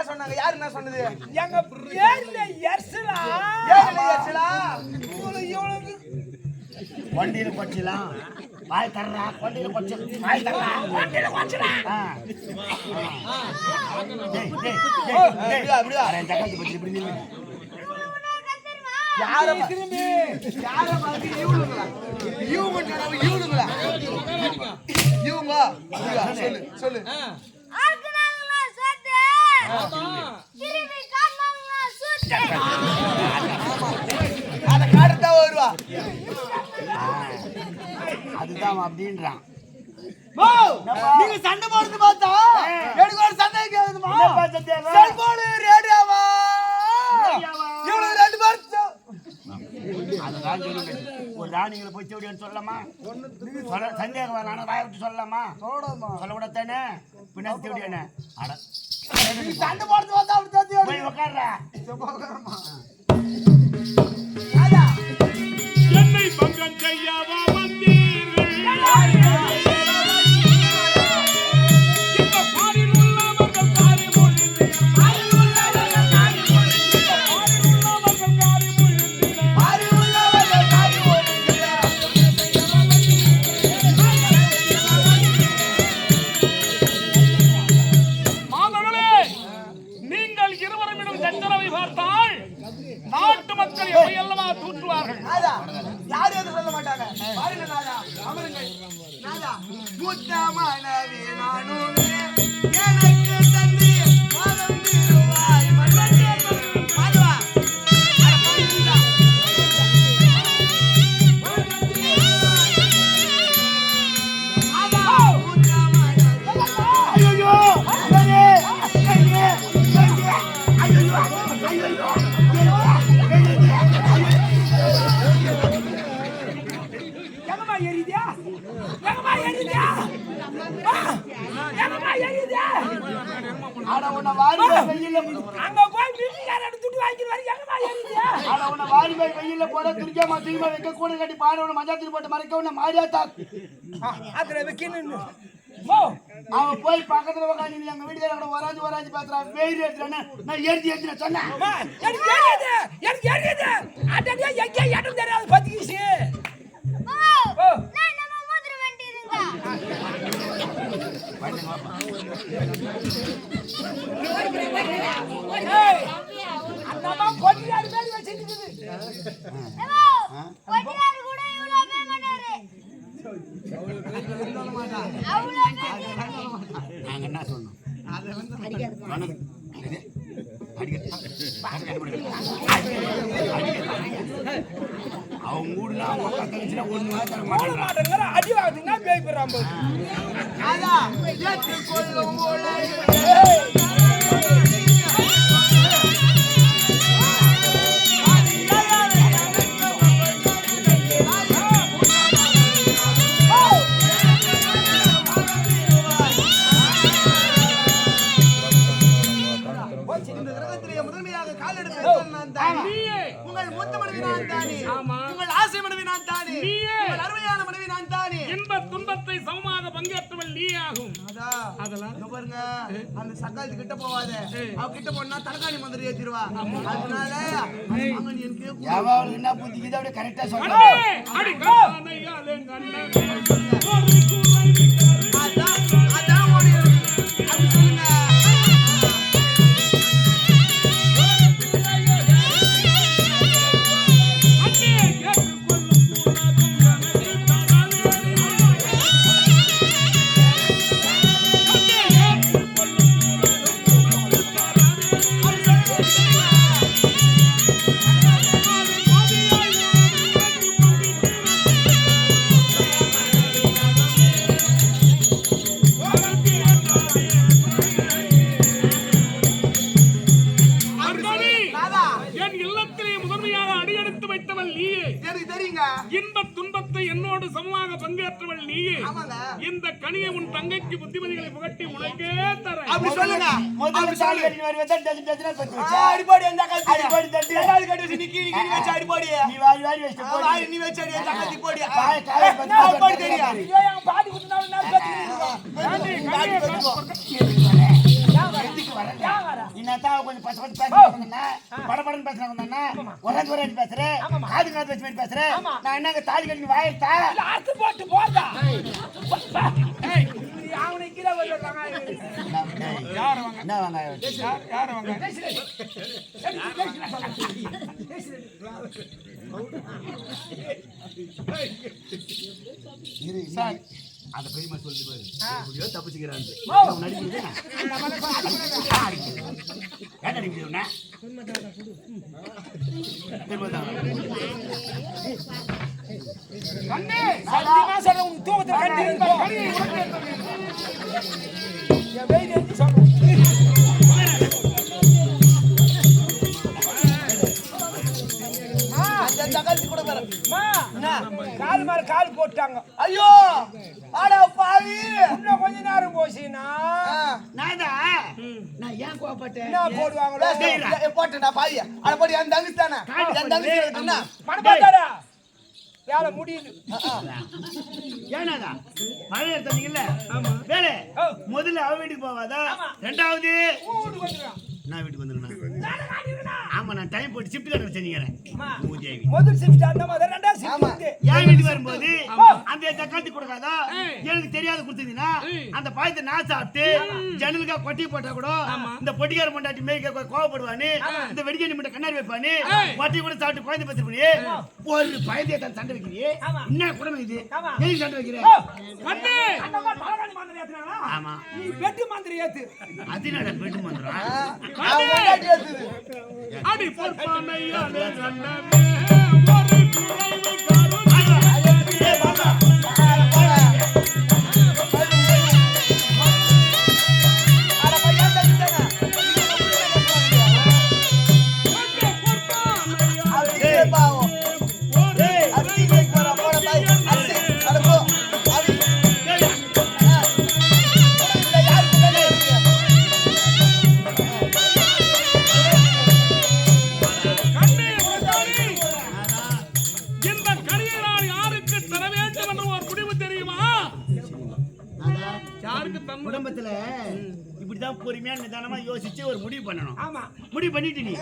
சொன்னாங்க யாரு என்ன சொன்னது எங்க வண்டியில கொச்சலாம் வாய் தர்றா வண்டியில கொச்சு வாய் தர்றா வண்டியில கொச்சலாம் அப்படியே ஜக்காத்தி பத்தி இப்படி நில்லு யார திரும்பி யார மாதிரி இவனுங்களா இவங்க சொல்லு ஆக்குனாங்களா சோத்து திரும்பி காட்னாங்களா சூத்து அத காட்டதா வருவா அதுதான் அப்படின்றான் நீங்க சண்டை போடுறது பார்த்தா எனக்கு ஒரு சந்தேகம் கேக்குதுமா செல்போன் ரேடியோவா இவ்வளவு ரெண்டு பேர் அதுதான் சொல்லுங்க ஒரு ராணிகளை போய் தேடின்னு சொல்லலாமா சந்தேகம் வரலாம் வாய விட்டு சொல்லலாமா சொல்லக்கூடாது தானே பின்னாடி தேடியானே அட சண்டை போடுறது பார்த்தா அப்படி தேடி போய் உட்கார்றா என்னை பங்கம் செய்யாதா வந்தீர்கள் இந்த பாரில் உள்ளவர்கள் காரி மொழிந்து மாதவர்களே நீங்கள் இருவரும் சச்சரவை பார்த்தால் நாட்டு மக்கள் எவையெல்லமா தூற்றுவார்கள் யாரும் எதுவும் சொல்ல மாட்டாங்க பாருங்க நாதா அமருங்கள் நாதா முத்தமான வீணானுமே எனக்கு தந்தி மதம் திருவாய் மன்னே மாதவா எங்கம்மா ஏறிதியா? எங்கம்மா ஏறிதியா? எங்கம்மா ஏறிதியா? ஆனா உன்னை வாரி போய் வெயில்ல அங்க போய் வீட்டுக்காரன் துட்டு வாங்கிட்டு வர எங்கம்மா ஏறிதியா? ஆனா உன்னை வாரி போய் வெயில்ல போட துர்க்கியமா தூக்கி வைக்க கூட கட்டி பாட உன்னை மஞ்சள் போட்டு மறைக்க உன்னை மாறியா தாக் அதுல வைக்கணும். போ. அவன் போய் பக்கத்துல உட்காந்து எங்க வீட்டுக்காரங்க வராஞ்சு பேசுறான் வெயில் எடுத்துறானே நான் எழுதி சொன்னேன் அம்மா, எனக்கு ஏறியது. எனக்கு ஏறியது. அடடே எங்க இடம் தெரியாது பத்திக்கிச்சு. ஓ ஓ. நான் நம்ம மூத்திர வேண்டியதுங்க. ஏய், அந்த அம்மா பொட்டியாரு மேல வச்சிருக்குது. ஏவோ ஒட்டியாரு கூட இவ்வளவு பேர் மாட்டாரு. அவ்வளவு பேர் நாங்க என்ன சொன்னோம் அவங்க ஊர்ல அவங்க கத்தரிச்சுனா ஒண்ணு தர போட மாட்டேங்கிற அடி வாங்குறீங்க பேய் போறான் போது. அதா ஏற்றுக்கொள்ளும் போல இந்த கிரகத்திலே முதன்மையாக கால் எடுத்து நான் தானே. உங்கள் மூத்த மனைவி நான் தானே. உங்கள் ஆசை மனைவி நான் தானே. உங்கள் அருமையான மனைவி நான் தானே. இன்ப துன்பத்தை சமமாக பங்கேற்றவள் நீ ஆகும். அதெல்லாம் இங்க பாருங்க, அந்த சக்காலத்து கிட்ட போவாத. அவ கிட்ட போனா தலகாணி மந்திரி ஏத்திடுவா. அதனால அங்க நீ எனக்கு யாவாவது என்ன புத்திக்குது அப்படியே கரெக்டா அடே, சொல்றேன் அடி கண்ணனையாலே கண்ணனே ஒரு குறை அதான் ஓடி அப்படி சொல்லுங்க. அண்ணே ஏற்றுக்கொள்ளும் உலகம் எனக்கு தராதே. அண்ணே ஏற்றுக்கொள்ளும் உலகம் எனக்கு அர்ஜுனி, நாதா, என் இல்லத்திலே முதன்மையாக அடியெடுத்து வைத்தவள் நீயே. எனக்கு தெரியுங்க. இன்ப துன்பத்தை என்னோடு சமமாக பங்கேற்றவள் நீயே. ஆமாங்க. இந்த கனியை உன் தங்கைக்கு புத்திமதிகளை புகட்டி உனக்கே தர. அப்படி சொல்லுங்க. முதல்ல சாலி கட்டி வரி வந்தா டஜன் டஜனா பத்தி வச்சா அடிபாடி அந்த காலத்துல. அடிபாடி தட்டி. ரெண்டாவது கட்டி வச்சு நிக்கி நிக்கி வச்சு அடிபாடி. நீ வாரி வச்சிட்டு போடி வாய் நீ வச்சு அடி அந்த காலத்துக்கு போடி. காய் காய் பத்தி நான் அடிபாடி தெரியும். ஏய், அவன் பாடி குத்துனாலும் நான் பேசிக்கிறேன். ஆண்டி, கனியை காசு இன்னத்தான் கொஞ்சம் பச்சை பச்சை பேசுறாங்கன்னா படபடன்னு பேசுறாங்கன்னா உரஞ்சு உரஞ்சு பேசுறேன் காது காது வச்சு மாதிரி பேசுறேன் நான் என்னங்க தாலி கட்டி வாயிட்டா இல்ல, அறுத்து போட்டு போதா. ஏய், அவனை கீழே வந்துடுறாங்க. யார் வாங்க? என்ன வாங்க யார் வாங்க? இரு சார் அந்த பெரியமா சொல்லிட்டு பாரு எப்படியோ தப்பிச்சுக்கிறான் நடிக்கிறது ஏன் நடிக்கிறீங்க கண்ணே, சத்தியமா சொல்றேன், உன் தூக்கத்துல கட்டி இருக்கு. என் வெயில் எடுத்து சொல்றேன். அந்த காலத்துக்கு கூட வர. அம்மா, கால் மேல கால் போட்டாங்க. ஐயோ அட பாவி. இன்னும் கொஞ்ச நேரம் போச்சுன்னா நான்தா நான் ஏன் கோபப்பட்டேன் என்ன போடுவாங்களோ? போட்டா பாவி. அட போடி அந்த தங்கச்சி தானே. அந்த தங்கச்சி என்ன? மணப்பாத்தாரா வேலை முடியுது. ஏனாதா மழை எடுத்தீங்கல்ல வேலை முதல்ல அவ வீட்டுக்கு போவாதா ரெண்டாவது வீட்டுக்கு வந்துடுறான். நான் வீட்டுக்கு வந்துருக்கேன் ஆமா நான் டைம் போட்டு ஷிஃப்ட் கட்ட செஞ்சுக்கிறேன் முதல் ஷிஃப்ட் அந்த மாதிரி ரெண்டாவது ஆமா. ஷிஃப்ட் என் வீட்டுக்கு வரும்போது அந்த தக்காளி கொடுக்காதா எனக்கு தெரியாத கொடுத்தீங்கன்னா அந்த பாயத்தை நான் சாப்பிட்டு ஜன்னலுக்கா கொட்டி போட்டா கூட இந்த பொட்டிக்கார பொண்டாட்டி மேய்க்க கோவப்படுவானு இந்த வெடிக்கணி மட்டும் கண்ணாடி வைப்பானு கொட்டி கூட சாப்பிட்டு குழந்தை பத்து பண்ணி ஒரு பயத்தையை தான் சண்டை வைக்கிறீ என்ன குடும்பம் இது எதுக்கு சண்டை வைக்கிறேன் ஆமா நீ வெட்டு மந்திரி ஏத்து அதனால பெட்டு மந்திரம் அடி பொற்பானையாலே கண்ணமே ஒரு குறைவு குடும்பத்துல இப்படிதான் பொறுமையா நிதானமா யோசிச்சு ஒரு முடிவு பண்ணணும். ஆமா முடிவு பண்ணிட்டு நீ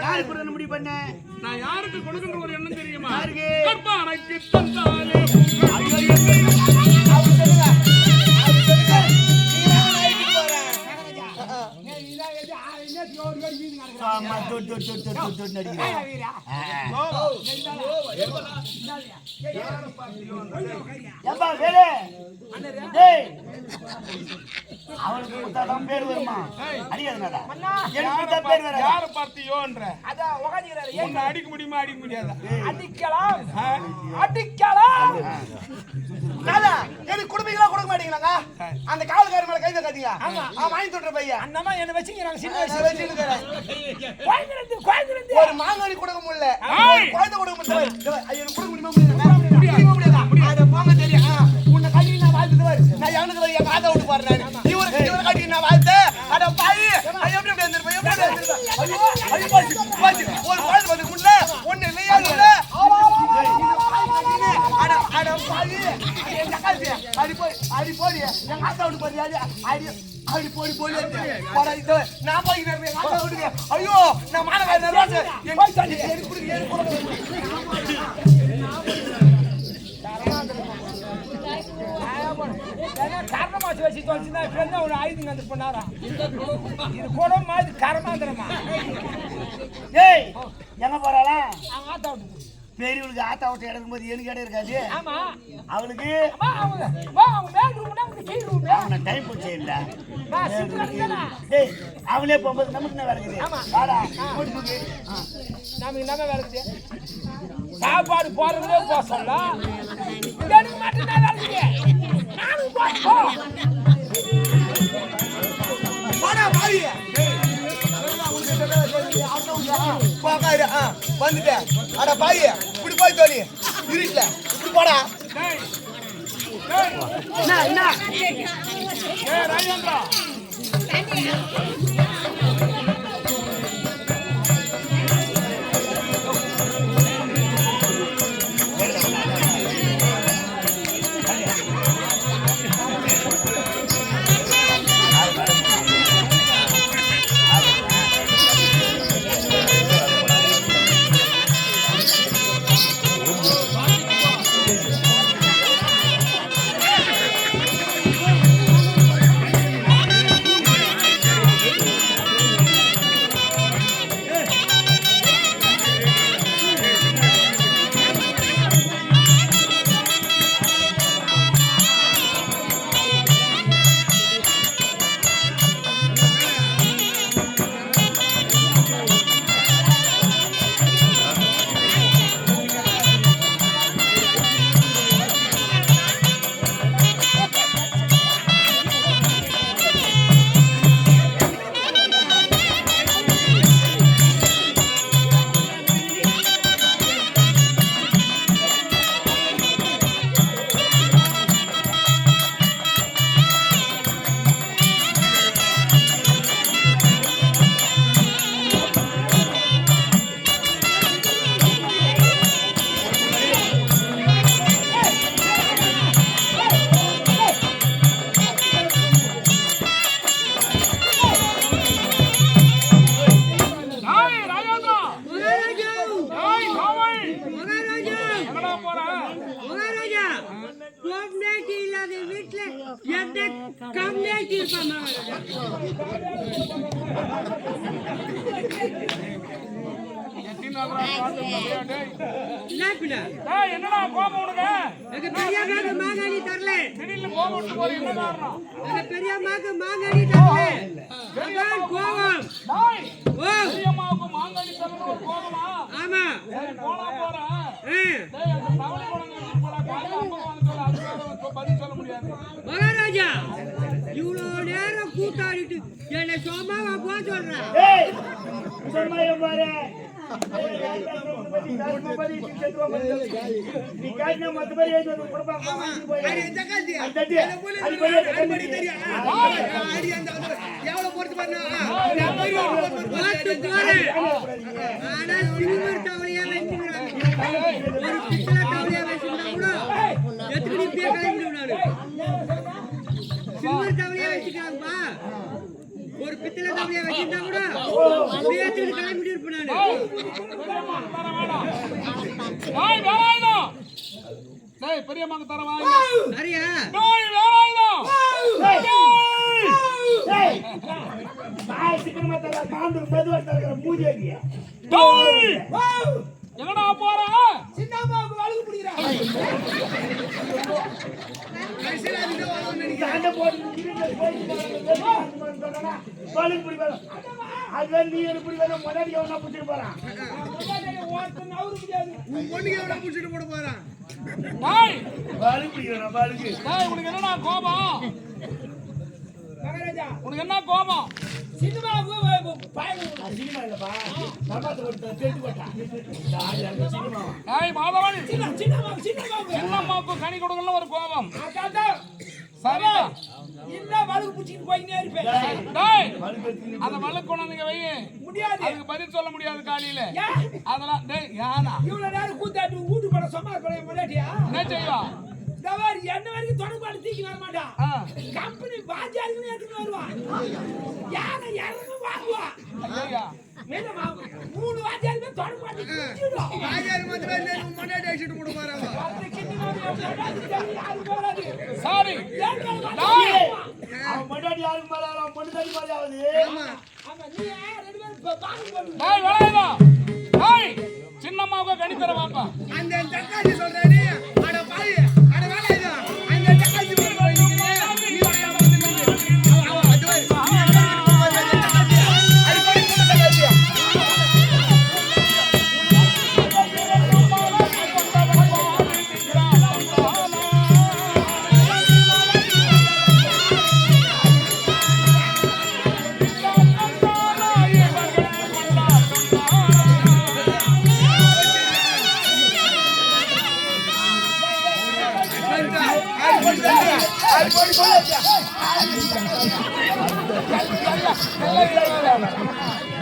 யாரு கூட முடிவு பண்ண? நான் யாருக்கு கொடுக்கின்ற ஒரு எண்ணம் தெரியுமா? யாருக்கு? கற்பானைக்கு தந்தாலே அவனுக்கு கொடுத்தாதான் பேர் வருமா? அடிக்காதனால யார பார்த்தியோன்ற உன்னை அடிக்க முடியுமா? அடிக்க முடியாதா? அடிக்கலாம் அடிக்கலாம். எனக்கு குடும்பங்களா கொடுக்க மாட்டீங்களாங்க? அந்த காவல்கார மேல கை வைக்காதீங்க. வாங்கி தொட்டுற பையன் அண்ணமா என்ன வச்சுக்கிறாங்க சின்ன வயசுல ஒரு மாங்கனி கொடுக்க முடியல, குழந்தை கொடுக்க முடியல. ஐயோ கொடுக்க முடியுமா? முடியாதா? போங்க தெரியும். உன்னை கட்டி நான் வாழ்த்துவாரு. நான் எவனுக்கு என் காதை விட்டு பாருறேன். இவரை கட்டி நான் வாழ்த்து. அட பாய் எப்படி எப்படி வந்திருப்பேன்? எப்படி வந்திருப்பேன்? ஐயோ பாச்சு ஒரு குழந்தை வந்து முடியல. ஒண்ணு இல்லையா இல்ல. அட அட பாய் என் தக்காளி அடி போடி என் காதை விட்டு பாரு. அடி அடி போடி போடி போடா. இது நான் போய்க்கிறேன் என் காதை விட்டு. ஐயோ நான் மானகார நர்வாஸ் என் போய் தண்ணி ஏறி குடுங்க ஏறி காரணமாச்சு வச்சு தொலைச்சுன்னா ஃப்ரெண்ட் ஒரு ஆயுதங்க வந்து பண்ணாரா இது கூட மாதிரி கரமாந்திரமா. ஏய் எங்க போறாளா? அவங்க ஆத்தா விட்டு பெரியவளுக்கு ஆத்தா விட்டு எடுக்கும்போது எனக்கு இடம் இருக்காது. ஆமா அவளுக்கு அவங்க மேல் ரூம்னா அவங்க கீழ் ரூம் அவன டைம் போச்சு இல்ல. நான் சிக்கறேனா டேய் அவளே போகும்போது நமக்கு என்ன வேலை இருக்குது? ஆமா வாடா போடி போடி. நாம என்ன வேலை இருக்குது? சாப்பாடு போறதே போ சொல்ல எனக்கு மட்டும் தான் வேலை இருக்குது. நானும் போ போடா பாவி பாக்காரு. வந்துட்டேன். அட பாய் இப்படி போய் தோழி இருட்டல இப்படி போடா. ராஜேந்திரா கோம்னாட்டி இல்லாத வீட்டுல எந்த கம்னாட்டி இருப்பாமா என்னடா கோபம் உனக்கு? எங்க பெரியம்மாக்கு மாங்காணி தரல திடீர்னு கோபம் விட்டு போற என்ன காரணம்? எங்க பெரியம்மாக்கு மாங்காணி தரல அதான் கோபம் டேய், ஓ பெரியம்மாவுக்கு மாங்காடி தரணும் ஒரு கோபமா? ஆமா சரி, போனா போறேன். ஆ. டேய், அந்த தவளை குழந்தை இப்படா காலையில அம்மா வந்து சொல்ல, அதுக்காக பதில் சொல்ல முடியாது. மகாராஜா இவ்வளோ நேரம் கூட்டாடிட்டு என்னை சோமாவா போக சொல்றேன் ஏய் சும்மா பாரு நீ காட்டின மத்த பேர் ஏதோ கொடுப்பாங்க பார்த்து போறேன் ஆனா சில்வர் தவளையா வச்சுக்கிறாங்க ஒரு பித்தளை தவளையா வச்சுக்கிட்டா கூட எத்தனை பேர் கிளம்பிடுவேன் சில்வர் தவளையா வச்சுக்கிறாங்கப்பா ஒரு பித்தளை தவளையா வச்சிருந்தா கூட பேத்துக்கு கிளம்பிட்டு இருப்பேன் டேய், வேலாயுதம். டேய், பெரியம்மாக்கு தர வாங்க. சரியா டேய், வேலாயுதம். டேய், எங்கடா போற? சின்னம்மாவுக்கு வழுகு பிடிக்கிறான் நீ எப்படி வேணும் முன்னாடி எவனா பிடிச்சிட்டு போறான் ஒருத்தன் நவரு முடியாது டேய், பாலு பிடிக்கிறான் பாலுக்கு டேய், உனக்கு என்னடா கோபம்? மகாராஜா உனக்கு என்ன கோபம்? சினிமாவுக்கு பயணம் சினிமா இல்லப்பா நம்மாத்த ஒரு தேடி போட்டான் சினிமா டேய், மாதவன், சின்னம்மாவுக்கு சின்னம்மாவுக்கு கனி கொடுக்கணும் ஒரு கோபம். அதான் சரிடா. இன்னும் வழுகு பிடிச்சிட்டு போயினே இருப்பேன் டேய், அந்த வழக்கு கொண்டாந்துங்க வை. முடியாது அதுக்கு பதில் சொல்ல முடியாது காலையில. ஏன் அதெல்லாம் டேய், யானா இவ்வளவு நேரம் கூத்தாட்டு வீட்டு படம் சும்மா படம் முன்னாடியா என்ன செய்வா? இந்த மாதிரி என்ன வரைக்கும் தொடர்பாடு தீக்கி வர மாட்டான் ஆ. கம்பெனி வாஜாருக்குன்னு எடுத்துட்டு வருவான் யாரை யாரும் வாங்குவா ஐயா, என்னமா 3 வாஜாருமே தொடர்பாடு தீக்கிடும் சாரி. அவன் முன்னாடி யாருக்கு மேல அவன் பொண்ணு தள்ளி மாதிரி ஆகுது டேய், வேலாயுதம். டேய், சின்னம்மாவுக்கு கனி தர வாப்பா. அந்த தக்காளி சொல்றானே அட பாய் அட வேலையா அந்த தக்காளி சொல்றானே நீ வாயா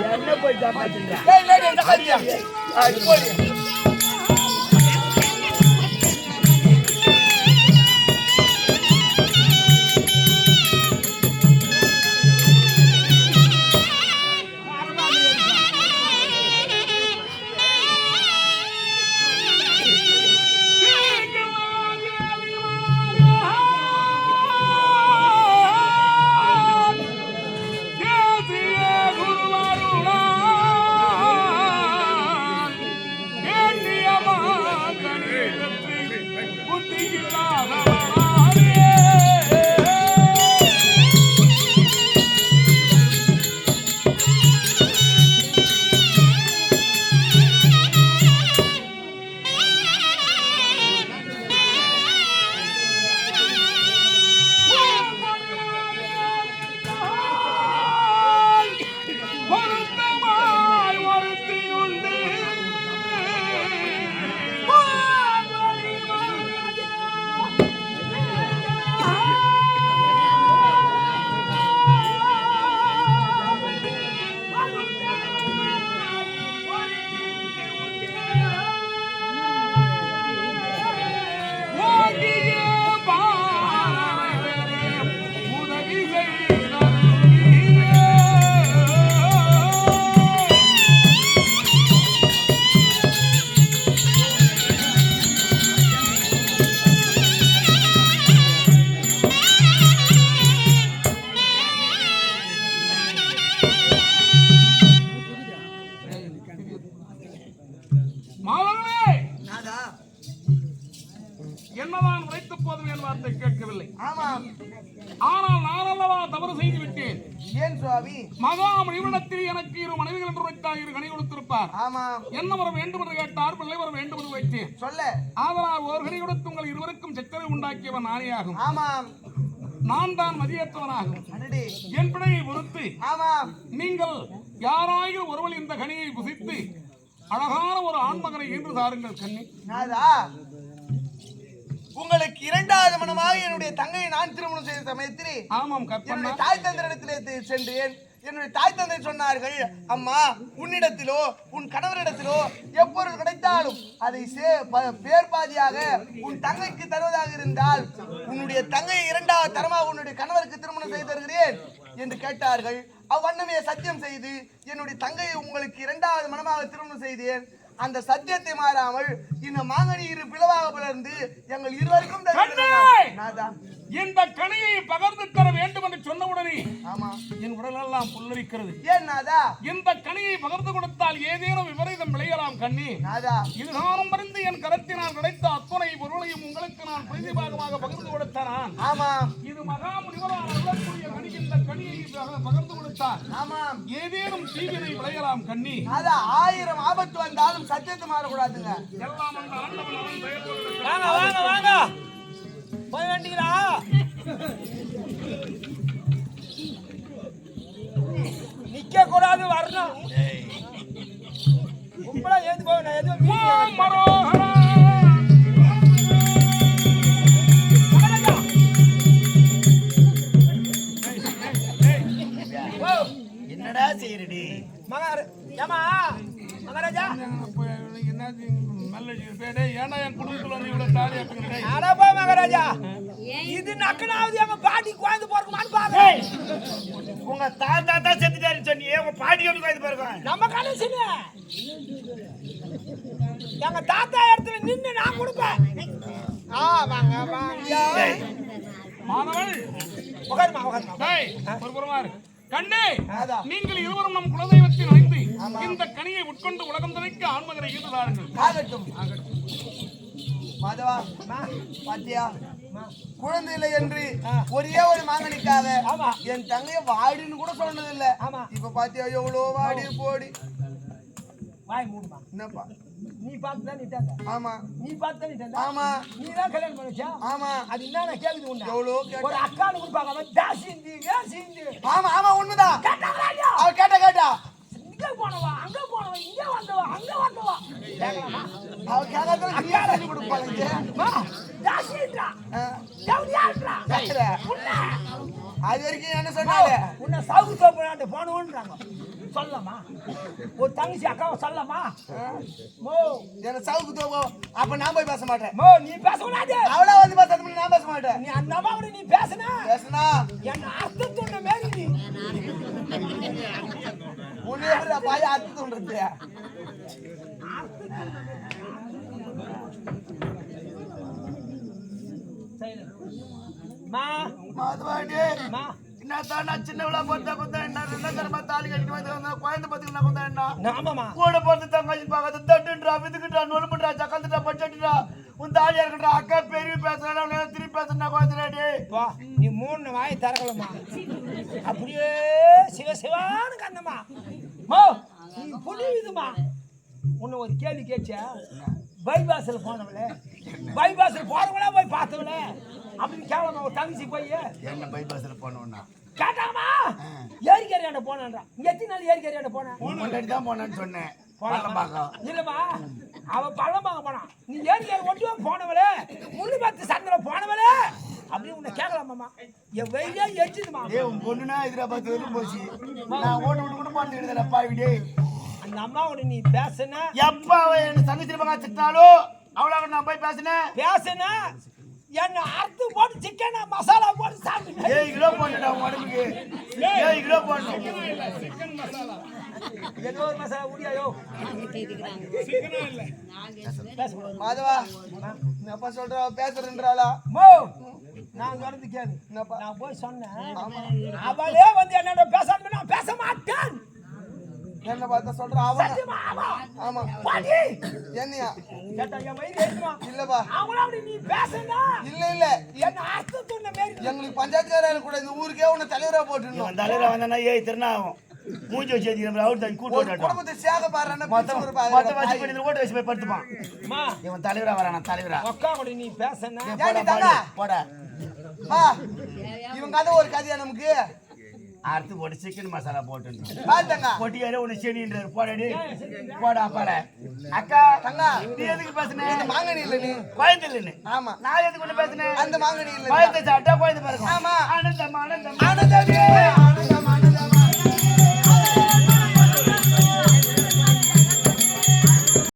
என்ன போய் காப்பாத்துங்க போதும் என் வார்த்தை கேட்கவில்லை. ஆமா. ஆனால் நான் அல்லவா தவறு செய்து விட்டேன். ஏன் சுவாமி? மகாமுனிவரிடத்தில் எனக்கு 2 மனைவிகள் என்று வைத்தார், 2 கனி கொடுத்திருப்பார். ஆமா. என்ன வர வேண்டும் என்று கேட்டார், பிள்ளை வர வேண்டும் என்று வைத்தேன். சொல்ல. ஆதலால் ஒரு கனி கொடுத்து உங்கள் இருவருக்கும் சச்சரவு உண்டாக்கியவன் நானே ஆகும். ஆமா. நான் தான் மதியற்றவனாகும். அடடே. என் பிழையை பொறுத்து ஆமா. நீங்கள் யாராயிரம் ஒருவன் இந்த கனியை புசித்து அழகான ஒரு ஆண்மகனை ஈன்று தாருங்கள் கண்ணி. நாதா, உங்களுக்கு 2வது மனமாக என்னுடைய தங்கையை நான் திருமணம் செய்த சமயத்தில் ஆமாம் கற்பனா, என்னுடைய தாய் தந்தையிடத்திலே சென்றேன். என்னுடைய தாய் தந்தை சொன்னார்கள், அம்மா உன்னிடத்திலோ உன் கணவரிடத்திலோ எப்பொருள் கிடைத்தாலும் அதை பேர்பாதியாக உன் தங்கைக்கு தருவதாக இருந்தால் உன்னுடைய தங்கையை 2வது தரமாக உன்னுடைய கணவருக்கு திருமணம் செய்து தருகிறேன் என்று கேட்டார்கள். அவ்வண்ணமே சத்தியம் செய்து என்னுடைய தங்கையை உங்களுக்கு 2வது மனமாக திருமணம் செய்தேன். அந்த சத்தியத்தை மாறாமல் இந்த மாங்கனி 2 பிளவாக பிளர்ந்து எங்கள் இருவருக்கும் இந்த கனியை பகிர்ந்து தர வேண்டும் என்று சொன்னவுடனே ஆமா என் உடலெல்லாம் புல்லரிக்கிறது. ஏன் நாதா? இந்த கனியை பகிர்ந்து கொடுத்தால் ஏதேனும் விபரீதம் விளையலாம் கண்ணி. நாதா, இதுகாலம் மருந்து என் கரத்தினால் கிடைத்த அத்துணை பொருளையும் உங்களுக்கு நான் பிரதிபாகமாக பகிர்ந்து கொடுத்தான். ஆமா. இது மகாமுனிவரால் அருளக்கூடிய கனி. இந்த கனியை பகிர்ந்து கொடுத்தால் ஆமா ஏதேனும் தீவினை விளையலாம் கண்ணி. நாதா, 1000 ஆபத்து வந்தாலும் சத்தியத்தை மாறக்கூடாதுங்க. எல்லாம் அந்த ஆண்டவன் அவன் பெயர் வாங்க வாங்க வாங்க போய் வேண்டிங்களா? நிக்க கூடாது, வரணும். கும்பலா ஏந்து போய் நான் எதுவும் மரோகரா என்னடா செய்யறடி மகார ஏமா மகாராஜா ஏன்னா என் குடும்பத்துல வந்து இவ்வளவு தாலி எடுத்துக்கிறேன். அடப்பா மகாராஜா, இது நக்கனாவது எங்க பாட்டி குழந்தை போறக்குமான்னு பாரு. உங்க தாத்தா தான் செத்துட்டாருன்னு சொன்னியே, உங்க பாட்டி எப்படி கோயந்து பாருங்க. நம்ம கடைசில எங்க தாத்தா இடத்துல நின்னு நான் கொடுப்பேன். வாங்க வாங்க மாணவன் உட்காருமா உட்காருமா. டேய் ஒரு புறமா இரு. கண்ணே, நாதா, நீங்கள் இருவரும் நம் குலதெய்வத்தில் அழைத்து இந்த கனியை உட்கொண்டு உலகம் தனைக்கு ஆண்மகனை ஈடு தாருங்கள். ஆகட்டும். மாதவா, பாத்தியா, குழந்தை இல்லை என்று ஒரே ஒரு மாங்கனிக்காக என் தங்கைய வாடின்னு கூட சொன்னது இல்ல. இப்ப பாத்தியா எவ்வளோ வாடி போடி. வாய் மூடுமா. என்னப்பா நீ பார்த்து தான் நிட்டாங்க. ஆமா நீ பார்த்து தான் நிட்டாங்க. ஆமா நீ தான் கல்யாணம் பண்ணிச்சா? ஆமா. அது என்ன கேக்குது உன்ன? எவ்வளோ ஒரு அக்கானு கொடுப்பாங்க, அவன் தாசிந்தி வேசிந்தி. ஆமா ஆமா உண்மைதான். கேட்டாங்களா? அவ கேட்டா இங்க போனவா அங்க போனவா இங்க வந்தவா அங்க வந்தவா கேக்கலாமா? அவ கேட்கறதுல நீயா சொல்லி கொடுப்பாங்க. தாசின்றா தேவடியான்றா உன்ன அது வரைக்கும் என்ன சொன்னாங்க? உன்ன சாகு தோப்புறாண்ட போனவன்றாங்க. சொல்லமா? ஒரு தங்கச்சி அக்காவை சொல்லமா? மோ என்ன சவுக்கு தோவோ? அப்ப நான் போய் பேச மாட்டேன். மோ நீ பேசக்கூடாது. அவளா வந்து பேச நான் பேச மாட்டேன். நீ அந்த அம்மாவோட நீ பேசுனா என்ன அர்த்தம் சொன்ன மாதிரி நீ உன்னை எப்படி பாய அர்த்தம் தோன்றது? மா மாதவாடி மா என்னத்தான் நான் சின்னவளா பொறுத்தா கொத்தா என்ன 2 தரமா தாலி கட்டிட்டு வந்து குழந்தை பத்துக்கு கொத்தா என்ன ஆமாமா கூட பொறுத்து தங்கச்சி பார்க்க தட்டுன்றா விதுக்குன்றா நொறுப்புன்றா சக்கந்துட்டா பச்சட்டுன்றா உன் தாலியா இருக்கா அக்கா பெரிய பேசுறா திருப்பி பேசுறா குழந்தைடி. வா நீ 3 வாய் தரக்கலமா அப்படியே சிவ சிவான்னு கண்ணமா. மோ நீ புரியுதுமா? உன்னை ஒரு கேள்வி கேட்சா, பைபாஸ்ல போனவளே பைபாஸ்ல போறவங்களே போய் பார்த்தவளே அப்படின்னு கேவலமா ஒரு தங்கச்சி போய் என்ன பைபாஸ்ல போனோம்னா கேட்டாமா? ஏரிக்கரையாண்ட போனான்றா. எத்தனை நாள் ஏரிக்கரையாண்ட போனேன்? முன்னாடி தான் போனேன்னு சொன்னேன். இல்லமா அவ பழமாக போனான். நீ ஏரிக்கரை ஒட்டுவா போனவளே முள்ளு பார்த்து சந்திர போனவளே அப்படின்னு உன்னை கேட்கலாமாமா? என் வெயிலே எரிச்சுதுமா. உன் பொண்ணுனா ஹைதராபாத் வரைக்கும் போச்சு. நான் ஓட்டு விட்டு கூட போட்டு அப்பா விடே. அந்த அம்மாவோட நீ பேசுன எப்ப அவ என்ன தங்கச்சி பக்கம் திட்டாலும் அவளோட நான் போய் பேசுன என்ன அறுத்து போட்டு சிக்கன் மசாலா போட்டு சாப்பிட்டு 7 கிலோ போட்டுடா உடம்புக்கு. 7 கிலோ போடணும். ஏதோ ஒரு மசாலா ஊடியாயோ மாதவா என்னப்பா சொல்றா? பேசுறேன்றாளா? மோ நான் நடந்து கேளு. நான் போய் சொன்னேன், அவளே வந்து என்னோட பேசாம நான் பேச மாட்டேன். என்ன பார்த்தா சொல்ற அவன் சத்தியமா, ஆமா. ஆமா பாடி. என்னையா கேட்டா என் வயிறு ஏத்துமா? இல்லப்பா அவங்கள அப்படி நீ பேசுனா, இல்ல என்ன அர்த்தம் சொன்ன மாதிரி. எங்களுக்கு பஞ்சாயத்துக்காரர் கூட இந்த ஊருக்கே உன்னை தலைவரா போட்டுருந்தோம் இவன் தலைவரா வந்தானா ஏய் திருநா ஆகும் மூஞ்சி வச்சு ஏத்திக்கிற அவுட் தள்ளி கூட்டு ஒரு விட்டான் குடும்பத்தை சேக பாரு மொத்த வச்சு பண்ணி ஓட்ட வச்சு போய் படுத்துப்பான் அம்மா, இவன் தலைவரா வரானா தலைவரா அக்கா கூட நீ பேசுனா, டேய், ஏன்டி போடா, தங்கா? போடா இவன் கதை ஒரு கதையா நமக்கு அறுத்து போட்டு சிக்கன் மசாலா போட்டு பாத்துங்க பொட்டியாரே உன்னை செடின்றாரு போடாடி போடா அப்பால அக்கா தங்கா நீ எதுக்கு பேசுன இந்த மாங்கனி இல்ல நீ பயந்தில்லைன்னு ஆமா நான் எதுக்கு ஒண்ணு பேசுனேன் அந்த மாங்கனி இல்ல பயத்தை சாப்பிட்டா குழந்தை பிறக்கும் ஆமா ஆனந்தம் ஆனந்தம் ஆனந்தமே